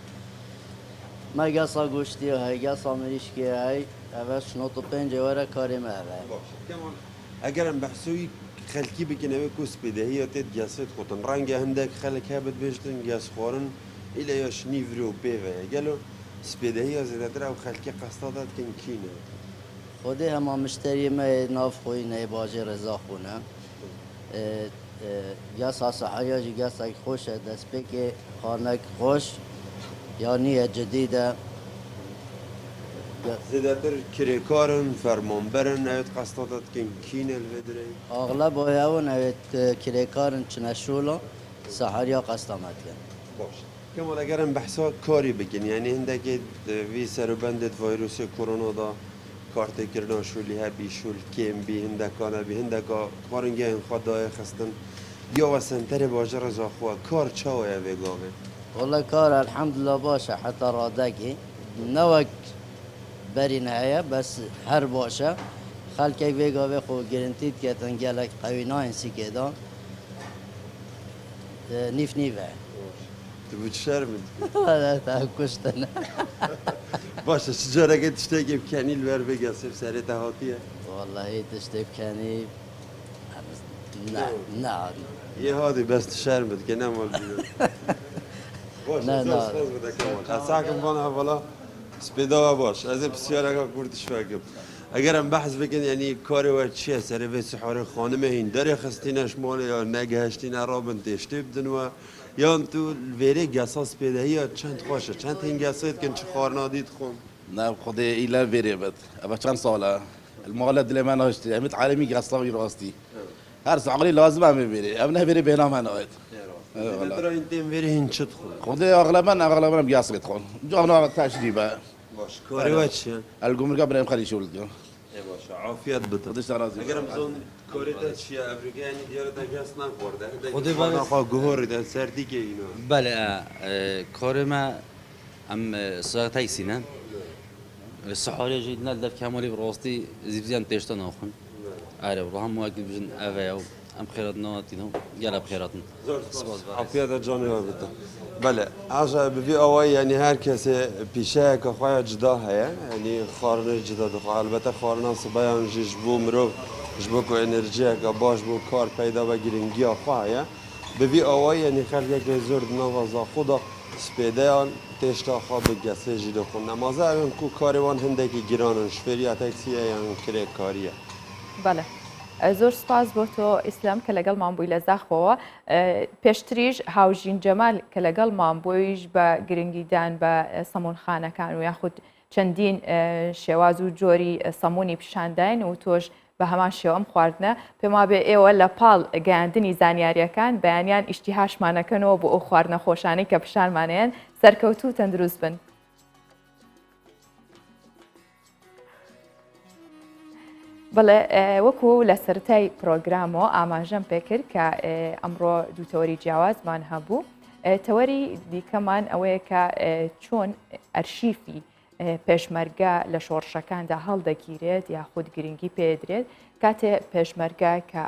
ما گاسا گوشتی های گاسا مریشکی های اول شنوتو پنج وره کاریم اول كمان اگر ام بحثوي خلكي بكنا كوس بدهيه تد جاسد خطن رانج هندك خلك هابت بيجتن جاس خورن الى ياش نيفرو بيفا قالوا سبيدهيه زادتر او خلكي قصادات كن كينا خودی همه مشتری ما ناف خوی نه باجه رضا خونه گاسا صحایا جی گاسا خوشه دست بکی خانک خوش یا نیه جدیده زادتر كريكارن فرمانبرن اوت قصادات كن كينا الفدري اغلب هاون اوت کریکارن چنشولا سحریا قستامت کن باش كمان اگر ام بحثا كاري بكن يعني هندك في سربندت فيروس كورونا دا کارت کردن شولی ها بی شول کم بی هندکانه بی هندکا کارنگه این خدای خستن یا وسنتر باجر زاخوا کار چاوه وگاوه والله کار الحمدلله باشه حتی رادگی نوک بری نهایه بس هر باشه خلقی وگاوه خو گرنتید که تنگلک قوی ناینسی که دا نیف نیوه تو بود شرمید تا کشتن باشه چجوره که تشتاقی بکنی الور بگسه سر تهاتیه والله تشتیب کنی نه نه یه هادی بس شرمید که نمال بیرون باشه نه، نه. زاز بده کمان اساکم بانه اولا سپیدا باش از بسیار اگه کردش فکر اگر هم بحث بکن یعنی کار و چیه سر به سحار خانم هین داره خستینش مال یا نگهشتین رابن تشتی بدن و یا تو ویره گساس پیدا یا چند خوشه چند این گسایت کن چه خار نادید خون نعم خذي إلى فيريبت أبى كان صالة المولد اللي ما ناشتي أمت عالمي قصلاوي راستي هرس عقلي لازم أمي فيري أبنا فيري بينا ما نايت ترى انت ویره هین چه خون خذي أغلبا بياصل يدخل جابنا تشريبة باش کاری و چیه القوم قبل يوم خلي شغل اليوم باش عافیت بده خذيش رازي اگر بزن کاری تا چیه افریقایی دیاره تا گس نخورده خودی خدا باید- خوا گوهری تا سردی که اینو بله کار ما ام ساعتای سینن الصحاري جيد نال كامولي بروستي زيفزيان تيشتن اخن عارف روح مواكب بجن افاو ام خيرات نواتينو يلا بخيراتن عافیت جانی ها بده بله عجب بی آوای یعنی هر کسی پیشه که خواه جدا هیا یعنی خارنه جدا دخواه البته خارنه صبایان جبو مرو جبو که انرژی که باش بو کار پیدا و گرینگی خواه هیا بی آوای یعنی خلقه که زرد نوازا خدا سپیده تشتا خواه بگسه جدا خون نمازه اون کو کاروان هنده که گرانن شفری یا تکسیه یا کره کاریه بەڵێ زۆر سپاس بۆ تۆ ئیسلام کە لەگەڵمان بووی لە زاخەوە پێشتریش هاوژین جەمال کە لەگەڵمان بۆیش بە گرنگیدان بە سەمونخانەکان و یاخود چەندین شێواز و جۆری سەمونی پیشانداین و تۆش بە هەمان شێوەم خواردنە پێم وابێ ئێوە لە پاڵ گەیاندنی زانیاریەکان بەیانیان ئیشتیهاشمانەکەنەوە بۆ ئەو خواردنە خۆشانەی کە پیشانمانەیەن سەرکەوتوو تەندروست بن. بەڵێ وەکو لە سەرەتای پرۆگرامەوە ئاماژەم پێکرد کە ئەمڕۆ دوو تەوەری جیاوازمان هەبوو تەوەری دیکەمان ئەوەیە کە چۆن ئەرشیفی پێشمەرگە لە شۆڕشەکاندا هەڵدەگیرێت یاخود گرنگی پێدرێت کاتێ پێشمەرگە کە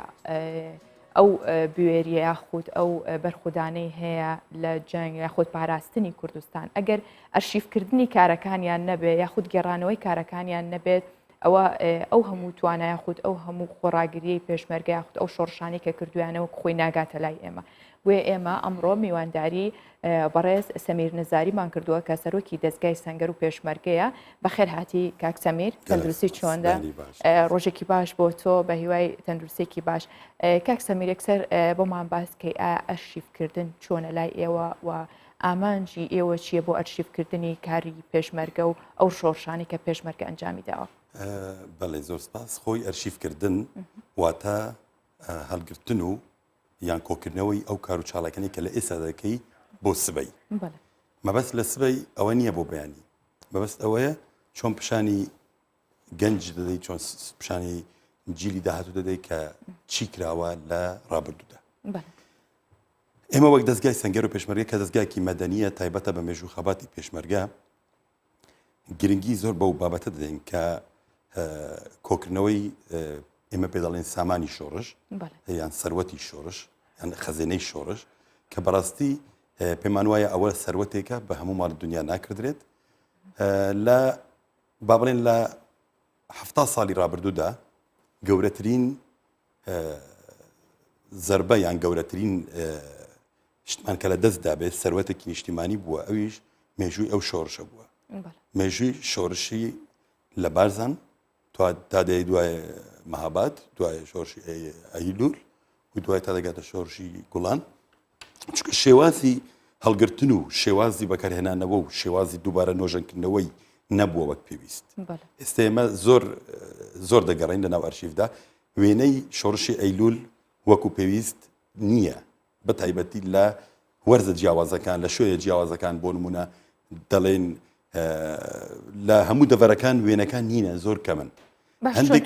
ئەو بوێریە یاخود ئەو بەرخودانەی هەیە لە جەنگ یاخود پاراستنی کوردستان ئەگەر ئەرشیفکردنی کارەکانیان نەبێت یاخود گێڕانەوەی کارەکانیان نەبێت ئەو هەموو توانە یاخود ئەو هەموو خۆڕاگریەی پێشمەرگە یاخود ئەو شۆڕشانی کە کردویانەوە خۆی ناگاتە لای ئێمە وێ ئێمە ئەمڕۆ میوانداری بەڕێز سەمیر نزاریمان کردووە کە سەرۆکی دەستگای سەنگەر و پێشمەرگەیە بەخێر هاتی کاک سەمیر تەندروستی چۆندە ڕۆژێکی باش بۆ تۆ بە هیوای تەندروستێکی باش کاک سەمیر یەکسەر بۆمان باسکەی ئەرشیفکردن چۆنە لای ئێوە و ئامانجی ئێوە چییە بۆ ئەرشیفکردنی کاری پێشمەرگە و ئەو شۆڕشانی کە پێشمەرگە ئەنجامی داوە بەڵێ زۆر سپاس خۆی ئەرشیفکردن واتە هەڵگرتن و یان کۆکردنەوەی ئەو کار و چاڵەکانی کە لە ئێستا دەکەی بۆ سبەی مەبەست لە سبەی ئەوە نییە بۆ بەیانی مەبەست ئەوەیە چۆن پیشانی گەنج دەدەی چۆن پیشانی جیلی داهاتوو دەدەی کە چی کراوە لە ڕابردوودا ئێمە وەک دەستگای سەنگەر و پێشمەرگە کە دەستگایکی مەدەنیە تایبەتە بە مێژوو خەباتی پێشمەرگە گرنگی زۆر بەو بابەتە دەدەین کە کۆکردنەوەی ئێمە پێ دەڵێن سامانی شۆڕش یان سەروەتی شۆڕش یان خەزێنەی شۆڕش کە بەڕاستی پێمان وایە ئەوە سەروەتێکە بە هەموو ماڵ دنیا ناکردرێت لە با بڵێن لە 70 ساڵی ڕابردوودا گەورەترین زەربە یان گەورەترین شتمان کە لە دەستدا بێت سەروەتێکی نیشتیمانی بووە ئەویش مێژووی ئەو شۆڕشە بووە مێژووی شۆڕشی لە بارزان تا دەی دوای مەهاباد دوای شۆڕشی ئەیلول و دوای تا دەگاتە شۆڕشی گوڵان چونکە شێوازی هەڵگرتن و شێوازی بەکارهێنانەوە و شێوازی دووبارە نۆژەنکردنەوەی نەبووە وەک پێویست ئێستا ئێمە زۆر دەگەڕین لە ناو ئەرشیفدا وێنەی شۆڕشی ئەیلول وەکو پێویست نییە بە تایبەتی لە وەرزە جیاوازەکان لە شوێنە جیاوازەکان بۆ نمونە دەڵێن لە هەموو دەڤەرەکان وێنەکان نینە زۆر کەمن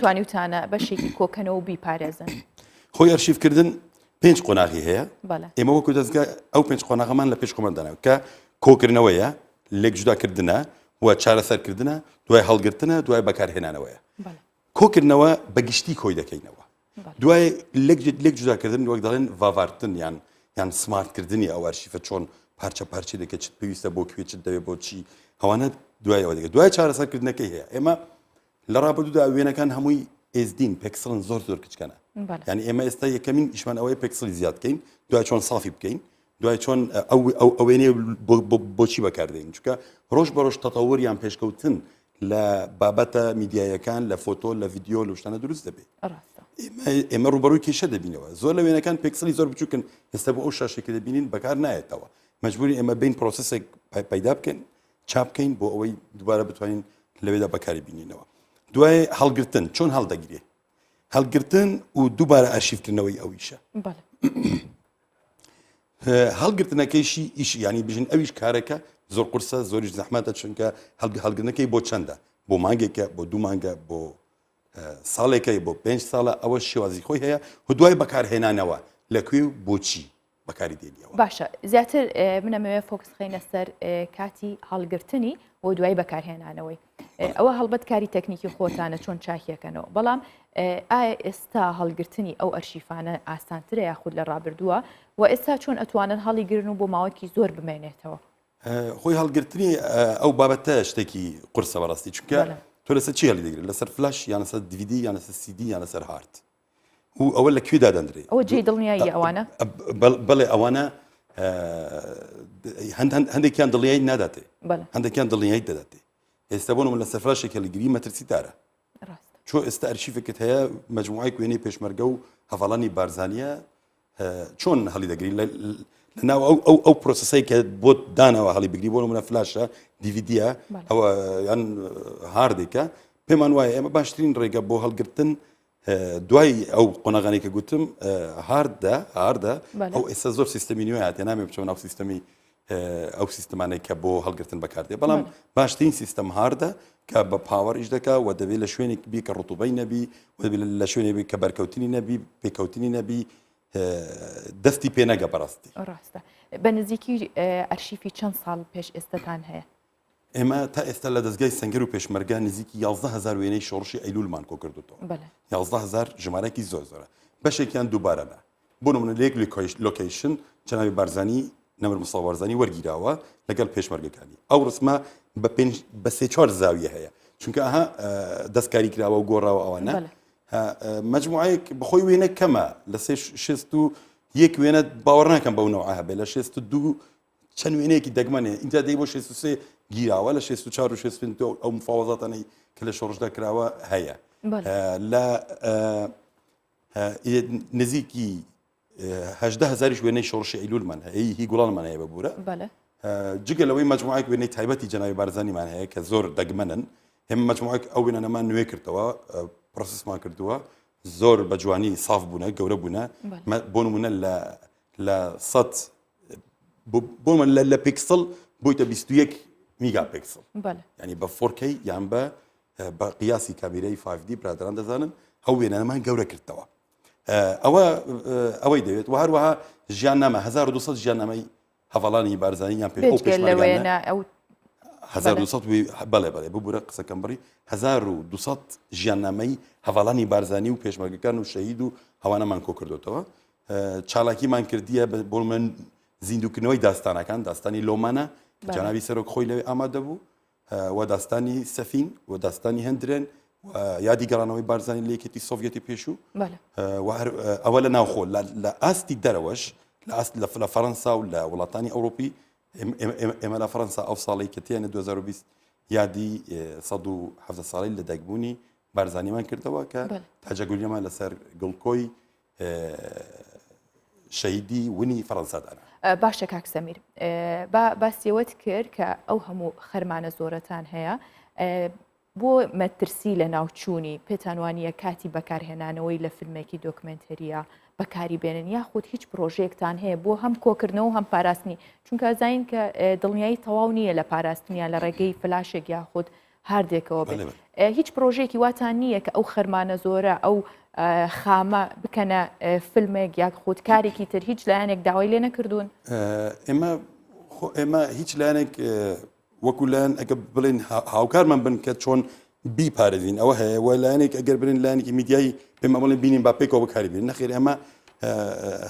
توانیوتانە بەشێکی کۆکەنەوە و بیپارێزن خۆی ئەرشیفکردن 5 قۆناغی هەیە ئێمە وەکو دەستگا ئەو 5 قۆناغەمان لە پێش خۆمەدانەوە کە کۆکردنەوەیە لێک جوداکردنە و چارەسەرکردنە دوای هەڵگرتنە دوای بەکارهێنانەوەیە کۆکردنەوە بەگشتی کۆی دەکەینەوە دوای لێک جوداکردن وەک دەڵێن ڤاڤارتن یان سمارتکردنی ئەو ئەرشیفە چۆن پارچە پارچی دەکەێت چ پێویستە بۆ کوێ چ دەوێت بۆ چی ئەوانە دوایەوە دەکەێت دوای چارەسەرکردنەکەی هەیە ئێمە لە ڕابردوودا وێنەکان هەمووی ئێزدین پێکسڵن زۆر کچکەنە ینی ئێمە ئێستا یەکەمین ئیشمان ئەوەیە پێکسڵی زیاد بکەین دوای چۆن سافی بکەین دوای چۆن ئەو وێنێ بۆچی بەکاردەین چونکە ڕۆژ بە ڕۆژ تەتەوەر یان پێشکەوتن لە بابەتە میدیایەکان لە فۆتۆ لە ڤیدیۆ لە شتانە دروست دەبێت ئێمە ڕوبەڕووی کێشە دەبینەوە زۆر لە وێنەکان پێکسڵی زۆر بچووکن ئێستا بۆ ئەو شاشێکە دەبینین بەکار نایێتەوە مەجبوری ئێمە بین پرۆسسێک پەیدا بکەین چاپ بکەین بۆ ئەوەی دووبارە بتوانین لەوێدا بەکاری بینینەوە دوای هەڵگرتن چۆن هەڵدەگرێت هەڵگرتن و دووبارە ئەرشیفکردنەوەی ئەویشە هەڵگرتنەکەیشی ئیش ینی بژین ئەویش کارێکە زۆر قورسە زۆریش زەحمەتە چونکە هەڵگرتنەکەی بۆ چەندە بۆ مانگێکە بۆ 2 مانگە بۆ ساڵێکەی بۆ 5 ساڵە ئەوە شێوازی خۆی هەیە و دوای بەکارهێنانەوە لەکوێ و بۆچی بەکاری دێنیەوە باشە زیاتر منەمەوێت فۆکس خینە سەر کاتی هەڵگرتنی و دوای بەکارهێنانەوەی ئەوە هەڵبەت کاری تەکنیکی خۆتانە چۆن چاکیەکەنەوە بەڵام ئایا ئێستا هەڵگرتنی ئەو ئەرشیفانە ئاسانترە یاخود لە ڕابردووە و ئێستا چۆن ئەتوانن هەڵیگرن و بۆ ماوەکی زۆر بمێنێتەوە خۆی هەڵگرتنی ئەو بابەتە شتێکی قورسە بەڕاستی چونکە تۆ لەسەر چی هەڵی دەگرێت لەسەر فلاش یان لەسەر دیڤیدی یان لەسەر سیدی یان لەسەر هارد و ئەوە لەکوێدا دەندرێت ئەوە جێی دڵنیایی ئەوانە بەڵێ ئەوانە هەندێکیان دڵنیایی ناداتێ هەندێکیان دڵنیایی دەداتێ ئێستا بۆ لەسەر فلاشێکە لەگیری مەترسیدارە چۆ ئێستا ئەرشیفێکت هەیە مەجموعای وێنەی پێشمەرگە و هەڤاڵانی بارزانیە چۆن هەڵی دەگری لەناو ئەو پرۆسەسەی کە بۆ دانەوە هەڵی بگری بۆ منە فلاشە دیڤیدیە ئەوە یان هاردێکە پێمان وایە ئێمە باشترین ڕێگە بۆ هەڵگرتن دوای ئەو قۆناغانی کە گوتم هاردە ئەو ئێستا زۆر سیستەمی نوێ هاتێ نامێ بچەوە ناو سیستەمی ئەو سیستەمانێک کە بۆ هەڵگرتن بەکاردێ بەڵام باشترین سیستەم هاردە کە بە پاوەڕ ئیش دەکا و دەبێت لە شوێنێک بی کە ڕوتوبەی نەبی و دەبێت لە شوێنێ بی کە بەرکەوتنی نەبی پێکەوتنی نەبی دەستی پێ نەگە بەڕاستی ڕاستە بە نزیکی ئەرشیفی چەند ساڵ پێش ئێستاتان هەیە ئێمە تا ئێستا لە دەستگای سەنگەر و پێشمەرگە نزیکی 11,000 وێنەی شۆڕشی ئەیلولمان کۆ کردوتەوە 11,000 ژمارەی زۆر زۆرە بەشێکیان دووبارەنە بۆ نمونە لێک لۆکیشن جەنابی بارزانی نەمر مستەفا بارزانی وەرگیراوە لەگەڵ پێشمەرگەکانی ئەو ڕسمە بە 3-4 زاویە هەیە چونکە ئەها دەستکاری کراوە و گۆڕاوە ئەوانە مجموعەیەک بەخۆی وێنە کەمە لە 601 وێنە باوەڕ ناکەم بەو نەوعە هەبێت لە 62 چەند وێنەیەکی دەگمەنێ اینجا دەی بۆ 63 گیراوە لە 64 و 65 ئەو مفاوەزاتانەی کە لە شۆڕشدا کراوە هەیە لە نزیکی 18,000 وێنەی شۆڕشی ئەیلولمان هەیە هی گوڵانمان هەیە بەبوورە جگە لەوەی مجموعەیەک وێنەی تایبەتی جەنابی بارزانیمان هەیە کە زۆر دەگمەنن هێمە مجموعەیەک ئەو وێنانەمان نوێ کردەوە پرۆسسمان کردووە زۆر بە جوانی ساف بوونە گەورە بوونە بۆ نمونە لە 100 بۆ من لە پیکسل بۆیتە 21 میگا پیکسل ینی بە 4K یان بە قیاسی کامیرەی 5D برادران دەزانن ئەو وێنانەمان گەورە کردەوە ئەوەی دەوێت و هەروەها ژیاننامە 1200 ژیاننامەی هەڤڵانی بارزانانی یان ئەو پێشمەرگانە ئەو 1200 بەڵێ ببوورە قسەکەم بڕی 1200 ژیاننامەی هەڤڵانی بارزانی و پێشمەرگەکان و شەهید و هەوانەمان کۆ کردوتەوە چالاکیمان کردیە بۆ من زیندوکردنەوەی داستانەکان داستانی لۆمانە جەنابی سەرۆک خۆی لەوێ ئامادە بوو و داستانی سەفین و داستانی هەندرێن یادی گەڕانەوەی بارزانانی لە یەکێتی سۆڤیەتی پێشوو ئەوە لە ناوخۆ لە ئاستی دەرەوەش لە فەڕەنسا و لە وڵاتانی ئەوروپی ئێمە لە فەڕەنسا ئەو ساڵی کە تێنە 2020 یادی 170 ساڵی لە دایکبوونی بارزانیمان کردەوە کە تاجەگولیەمان لەسەر گڵکۆی شەهیدی ونی فەڕەنسادانە. باشە کاک سەمیر باسیەوەت کرد کە ئەو هەموو خەرمانە زۆرەتان هەیە بۆ مەترسی لە ناوچوونی پێتانوانیە کاتی بەکارهێنانەوەی لە فیلمێکی دۆکمنتەریە بەکاری بێنن یاخود هیچ پرۆژەیەکتان هەیە بۆ هەم کۆکردنەوە و هەم پاراستنی چونکە زین کە دڵنیایی تەواو نییە لە پاراستنیان لە ڕێگەی فلاشێک یاخود هاردێکەوە بێت هیچ پرۆژێکی واتان نییە کە ئەو خەرمانە زۆرە ئەو خامە بکەنە فیلمێک یاخود کارێکی تر هیچ لایەنێک داوای لێ نەکردوون ئێمە هیچ لایەنێک وەکو لایەن ئەگە بڵێن هاوکارمان بن کە چۆن بیپارێزین ئەوە هەیە و لایەنێک ئەگەر برن لایەنێکی میدیایی پێم بڵێن بینین با پێکەوە بەکاری بێن نەخێر ئێمە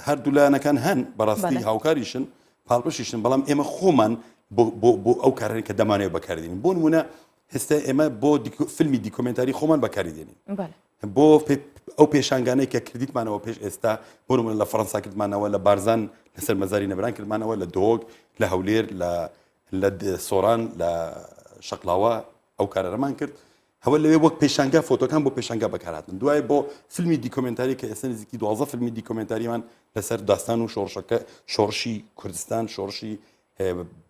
هەردوو لایەنەکان هەن بەڕاستی هاوکاریشن پاڵپشیشن بەڵام ئێمە خۆمان بۆ ئەو کارێک کە دەمانێت بەکاردێنین بۆ نمونە هێستا ئێمە بۆ فیلمی دیکۆمنتاری خۆمان بەکاری دێنین بۆ ئەو پێشانگانەی کە کردیتمانەوە پێش ئێستا بۆ نمونە لە فەڕەنسا کردمانەوە لە بارزان لەسەر مەزاری نەبران کردمانەوە لە دۆگ لە هەولێر لە سۆران لە شەقلاوە ئەو کارەرەمان کرد هەوە لەوێ وەک پێشانگا فۆتۆکان بۆ پێشانگا بەکارهاتن دوای بۆ فیلمی دیکۆمنتاری کە ئێستا نزیکی 12 فیلمی دیکۆمنتاریمان لەسەر داستان و شۆڕشی کوردستان شۆڕشی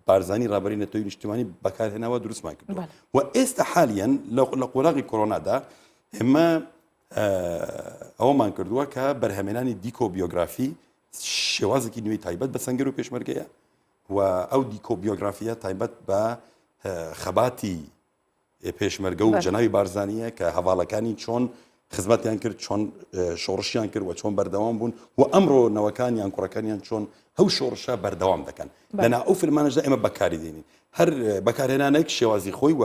بارزانی ڕابەری نەتەوەی نیشتیمانی بەکارهێناوە دروستمان کردووە و ئێستا حالیان لە قۆراغی کۆرۆنادا ئێمە ئەوەمان کردووە کە بەرهەمێنانی دیکۆ بیۆگرافی شێوازێکی نوێی تایبەت بە سەنگەر و پێشمەرگەیە و ئەو دیکۆ بیۆگرافیە تایبەت بە خەباتی پێشمەرگە و جەناوی بارزانیە کە هەواڵەکانی چۆن خزمەتیان کرد چۆن شۆڕشیان کرد و چۆن بەردەوام بوون و ئەمڕۆ نەوەکانیان کوڕەکانیان چۆن هەو شۆڕشە بەردەوام دەکەن لەنا ئەو فیلمانەشدا ئێمە بەکاری دێنین هەر بەکارهێنانێک شێوازی خۆی و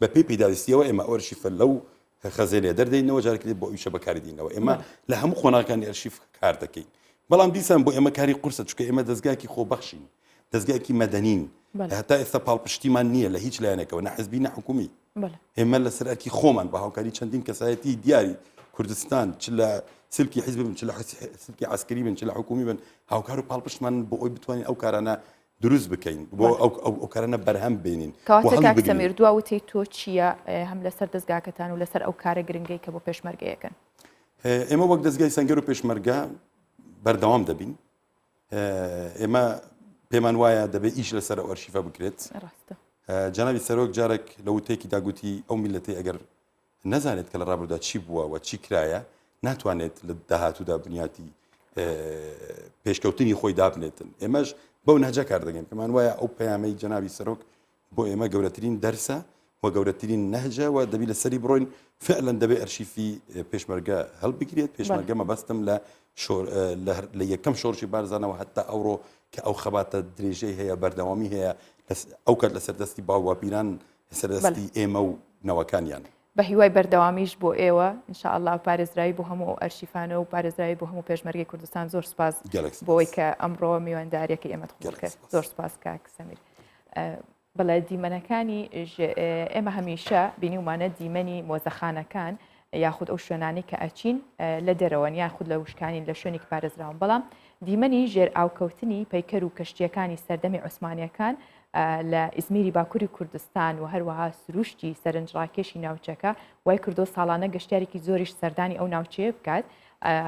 بە پێی پێداویستیەوە ئێمە ئەرشیفە لەو خەزێنێ دەردەینەوە جارێکی بۆ ئیشە بەکاری دێنەوە ئێمە لە هەموو خۆناکانی ئەرشیف کار دەکەین بەڵام دیسان بۆ ئێمە کاری قورسە چونکە ئێمە دەستگاکی خۆبەخشین دەستگاکی مەدەنین هەتا ئێستا پاڵپشتیمان نییە لە هیچ لایەنێکەوە نە حزبی نە حکومی ئێمە لە سەرکی خۆمان بە هاوکاری چەندین کەسایەتی دیاری کوردستان چ لە سلکی حزب بن چ لە سلکی عسکری بن چ لە حکومی بن هاوکار و پاڵپشتمان بۆ ئەوی بتوانین ئەو کارانە دروست بکەین بۆ ئەو کارانە بەرهەم بێنین کەواتە کاک سەمیر دواوتەی تۆ چییە هەم لەسەر دەستگاکەتان و لەسەر ئەو کارە گرنگەی کە بۆ پێشمەرگەیەکەن ئێمە وەک دەستگای سەنگەر و پێشمەرگە بەردەوام دەبین ئێمە پێمان وایە دەبێت ئیش لەسەر ئەو ئەرشیفە بکرێت جەنابی سەرۆک جارێک لە وتەیەکی داگوتی ئەو میلەتەی ئەگەر نەزانێت کە لە ڕابردوودا چی بووە و چی کرایە ناتوانێت لە داهاتوودا بنیاتی پێشکەوتنی خۆی دابنێتن ئێمەش بەو نەهجە کار دەگەین پێمان وایە ئەو پەیامەی جەنابی سەرۆک بۆ ئێمە گەورەترین دەرسە و گەورەترین نەهجە و دەبی لەسەری بڕۆین فعلا دەبێت ئەرشیفی پێشمەرگە هەڵبگرێت پێشمەرگە مەبەستم لە یەکەم شۆڕشی بارزانەوە هەتا ئەوڕۆ کە ئەو خەباتە درێژەی هەیە بەردەوامی هەیە ئەو کات لەسەر دەستی باوەپیران سەردەستی ئێمە و نەوەکانیان بە هیوای بەردەوامیش بۆ ئێوە ئینشاءالله پارێزرایی بۆ هەموو ئەرشیفانە و پارێزرایی بۆ هەموو پێشمەرگەی کوردستان زۆر سپاس بۆەوەی کە ئەمڕۆ میوانداریەکە ئێمە کرد زۆر سپاس کاک سەمیر بەڵێ دیمەنەکانی ئێمە هەمیشە بینیومانە دیمەنی مۆزەخانەکان یاخود ئەو شوێنانی کە ئەچین لە دەرەوەن یاخود لە وشکانی لە شوێنێک پارێزراون بەڵام دیمەنی ژێر ئاوکەوتنی پەیکەر و کەشتیەکانی سەردەمی عوسمانیەکان لە ئیزمیری باکووری کوردستان و هەروەها سروشتی سەرنجڕاکێشی ناوچەکە وای کردو ساڵانە گەشتارێکی زۆریش سەردانی ئەو ناوچەیە بکات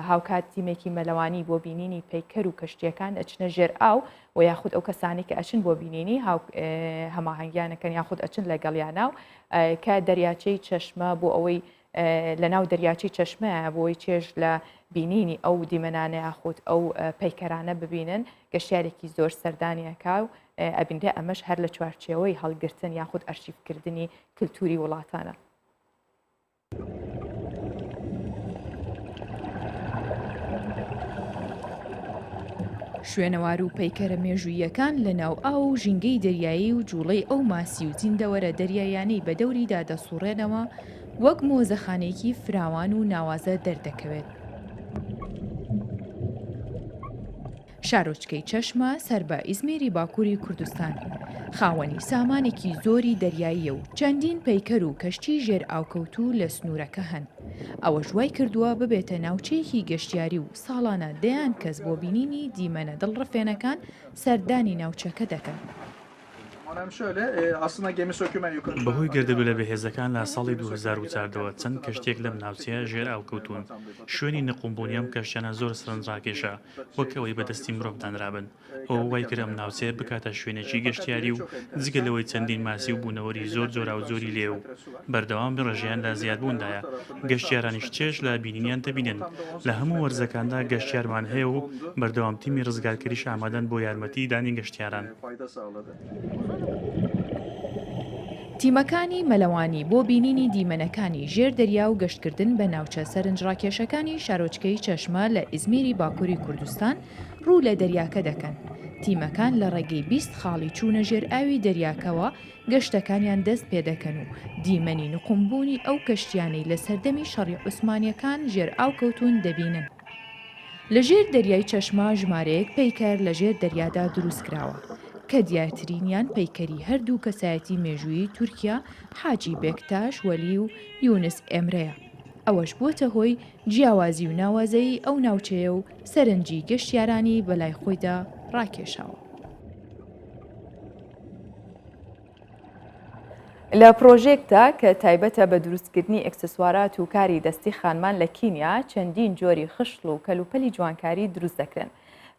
هاوکات تیمێکی مەلەوانی بۆ بینینی پەیکەر و کەشتیەکان ئەچنە ژێر ئاو و یاخود ئەو کەسانی کە ئەچن بۆ بینینی هەماهەنگیانەکەن یاخود ئەچن لەگەڵیانە و کە دەریاچەی چەشمە بۆ ئەوەی لە ناو دەریاچی چەشمەیە بۆی چێژ لە بینینی ئەو دیمەنانە یاخود ئەو پەیکەرانە ببینن گەشتارێکی زۆر سەردانیەکە و ئەبینرێ ئەمەش هەر لە چوارچێوەی هەڵگرتن یاخود ئەرشیفکردنی کللتوری وڵاتانە. شوێنەوار و پەیکەرە مێژوویەکان لە ناو ئاو و ژینگەی دەریایی و جوڵەی ئەو ماسی و جیندەوەرە دەریایانەی بە دەوریدا دەسوڕێنەوە وەک مۆزەخانێکی فراوان و ناوازە دەردەکەوێت. شارۆچکەی چەشمە سەر بە ئیزمیری باکووری کوردستان خاوەنی سامانێکی زۆری دەریاییە و چەندین پەیکەر و کەشتی ژێر ئاوکەوتوو لە سنوورەکە هەن. ئەوە ژوای کردووە ببێتە ناوچەیەکی گەشتیاری و ساڵانە دەیان کەس بۆ بینینی دیمەنە دڵڕفێنەکان سەردانی ناوچەکە دەکەن. بەهۆی گردەلو لە بەهێزەکان لە ساڵی 2004ەوە چەند کەشتێک لەم ناوچەیە ژێر ئاوکەوتون. شوێنی نەقومبوونیەم کەشتیانە زۆر سەرنجڕاکێشە وەک ئەوەی بەدەستی مرۆڤدانرابن. ئەوە وای کرد ئەم ناوچەیە بکاتە شوێنێکی گەشتیاری و جگە لەوەی چەندین ماسی و بوونەوەری زۆر جۆرا و زۆری لێ و بەردەوام ڕێژیان لە زیادبووندایە. گەشتیارانیش چێژ لە بینینیان دەبینن. لە هەموو وەرزەکاندا گەشتیارمان هەیە و بەردەوام تیمی ڕزگارکەریش ئامادەن بۆ یارمەتی دانی گەشتیاران. تیمەکانی مەلەوانی بۆ بینینی دیمەنەکانی ژێر دەریا و گەشتکردن بە ناوچە سەرنجڕاکێشەکانی شارۆچکەی چەشمە لە ئیزمیری باکووری کوردستان ڕوو لە دەریاکە دەکەن. تیمەکان لە ڕێگەی 20 خاڵی چوونە ژێر ئاوی دەریاکەوە گەشتەکانیان دەست پێ دەکەن و دیمەنی نقمبوونی ئەو کەشتیانەی لە سەردەمی شەڕی عوسمانیەکان ژێر ئاوکەوتون دەبینن. لە ژێر دەریای چەشمە ژمارەیەک پەیکەر لە ژێر دەریادا دروست کراوە کە دیارترینیان پەیکەری هەردوو کەسایەتی مێژوویی تورکیا حاجی بێکتاش وەلی و یونس ئێمرەیە. ئەوەش بووە هۆی جیاوازی و ناوازەی ئەو ناوچەیە و سەرنجی گەشتیارانی بەلای خۆیدا ڕاکێشاوە. لە پرۆژێکدا کە تایبەتە بە دروستکردنی ئەکسسوارات و کاری دەستی خانمان لە کینیا چەندین جۆری خشت و کەلوپەلی جوانکاری دروست دەکرێن.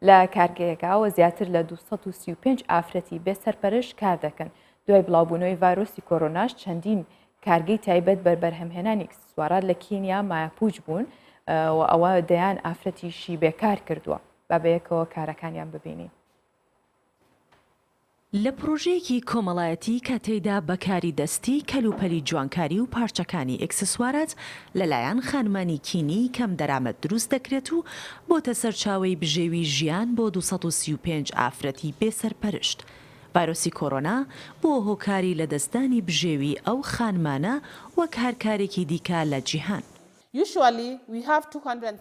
لە کارگەیەکەوە زیاتر لە 235 ئافرەتی بێسەرپەرش کار دەکەن. دوای بڵاوبوونەوەی ڤایرۆسی کۆرۆناش چەندین کارگەی تایبەت بەربەرهەمهێنانی ئەکسسوارات لە کینیا مایەپووج بوون و ئەوە دەیان ئافرەتیشی بێکار کردووە. با بەیەکەوە کارەکانیان ببینین. لە پرۆژەیەکی کۆمەڵایەتی کە تێیدا بەکاری دەستی کەلوپەلی جوانکاری و پارچەکانی ئەکسسوارات لەلایەن خانمانی کینی کەم دەرامەت دروست دەکرێت و بۆتە سەرچاوەی بژێوی ژیان بۆ 235 ئافرەتی بێسەرپەرشت. ڤایرۆسی کۆرۆنا بۆ هۆکاری لە دەستدانی بژێوی ئەو خانمانە وەک هەرکارێکی دیکە لە جیهان.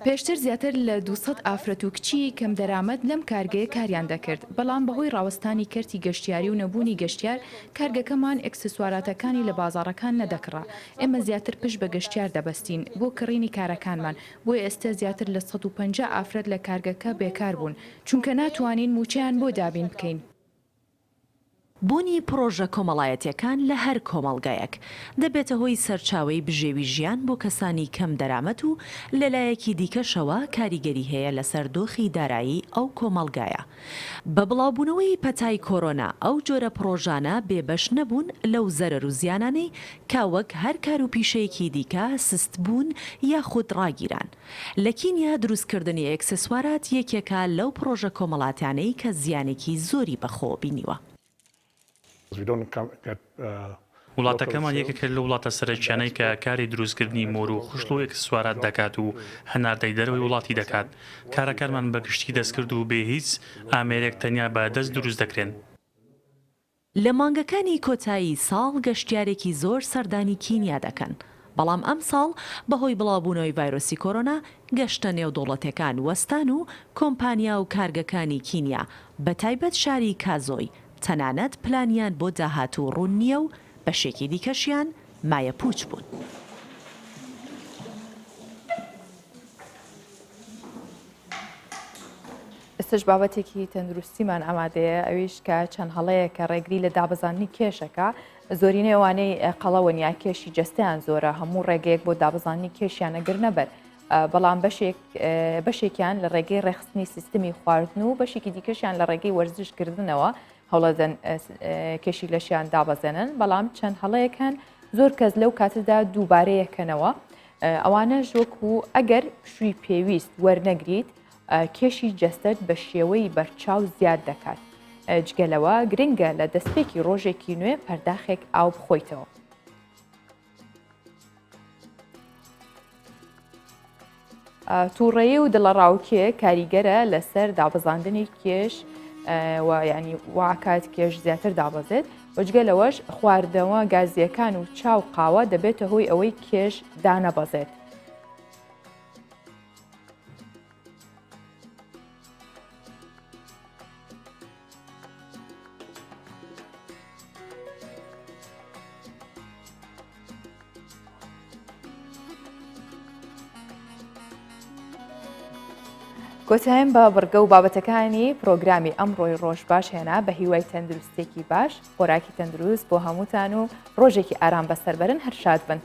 پێشتر زیاتر لە 200 ئافرەت و کچی کەم دەرامەت لەم کارگەیە کاریان دەکرد. بەڵام بەهۆی ڕاوەستانی کەرتی گەشتیاری و نەبوونی گەشتیار کارگەکەمان ئەکسسواراتەکانی لە بازاڕەکان نەدەکڕا. ئێمە زیاتر پشت بە گەشتیار دەبەستین بۆ کڕینی کارەکانمان. بۆی ئێستا زیاتر لە 150 ئافرەت لە کارگەکە بێکار بوون چونکە ناتوانین موچیان بۆ دابین بکەین. بوونی پرۆژە کۆمەڵایەتیەکان لە هەر کۆمەڵگایەک دەبێتە هۆی سەرچاوەی بژێوی ژیان بۆ کەسانی کەم دەرامەت و لەلایەکی دیکەشەوە کاریگەری هەیە لەسەر دۆخی دارایی ئەو کۆمەڵگایە. بە بڵاوبوونەوەی پەتای کۆرۆنا ئەو جۆرە پرۆژانە بێبەش نەبوون لەو زەرەر و زیانانەی کاوەک هەر کار و پیشەیەکی دیکە سست بوون یاخود ڕاگیران. لە کینیا دروستکردنی ئەکسسوارات یەکێکە لەو پرۆژە کۆمەڵاتیانەی کە زیانێکی زۆری بەخۆ بینیوە. وڵاتەکەمان یەکێکە لە وڵاتە سەرەکیانەی کە کاری دروستکردنی مۆر و خوشت و ئەکسسوارات دەکات و هەناردەی دەرەوەی وڵاتی دەکات. کارەکانمان بە گشتی دەستکرد و بێ هیچ ئامێرێک تەنیا بە دەست دروست دەکرێن. لە مانگەکانی کۆتایی ساڵ گەشتیارێکی زۆر سەردانی کینیا دەکەن. بەڵام ئەم ساڵ بەهۆی بڵاوبوونەوەی ڤایرۆسی کۆرۆنا گەشتە نێودوڵەتەکان وەستان و کۆمپانیا و کارگەکانی کینیا بە تایبەت شاری کازۆی تەنانەت پلانیان بۆ داهاتوو ڕوون نییە و بەشێکی دیکەشیان مایە پوچ بوون. ئێستش بابەتێکی تەندروستیمان ئامادەیە ئەویش کە چەند هەڵەیە کە ڕێگری لە دابەزاننی کێشەکە زۆرینەی ئەوانەی قەڵەوەنیا کێشی جەستیان زۆرە هەموو ڕێگەیەک بۆ دابەزاننی کێشیان نەگر نەبەر. بەڵام بەشێکیان لە ڕێگەی ڕێخستنی سیستمی خواردن و بەشێکی دیکەشیان لە ڕێگەی وەرزشکردنەوە هەوڵەدەن کێشی لەشیان دابەزێنن. بەڵام چەند هەڵەیەکان زۆر کەس لەو کاتەدا دووبارەیەکەنەوە. ئەوانەش وەکو ئەگەر شووی پێویست وەرنەگریت کێشی جەستت بە شێوەی بەرچاو زیاد دەکات. جگەلەوە گرنگە لە دەستپێکی ڕۆژێکی نوێ پەرداخێک ئاو بخۆیتەوە. تووڕێی و دڵەڕاوکێ کاریگەرە لەسەر دابەزاندنی کێش و ینی واکات کێش زیاتر دابەزێت وەجگە لەوەش خواردنەوە گازیەکان و چاو قاوە دەبێتە هۆی ئەوەی کێش دانەبەزێت. کۆتاییم بە بڕگە و بابەتەکانی پرۆگرامی ئەمڕۆی ڕۆژباش هێنا بە هیوای تەندروستێکی باش، خۆراکی تەندروست بۆ هەمووتان و ڕۆژێکی ئارام بەسەر بەرن هەر شاد بن.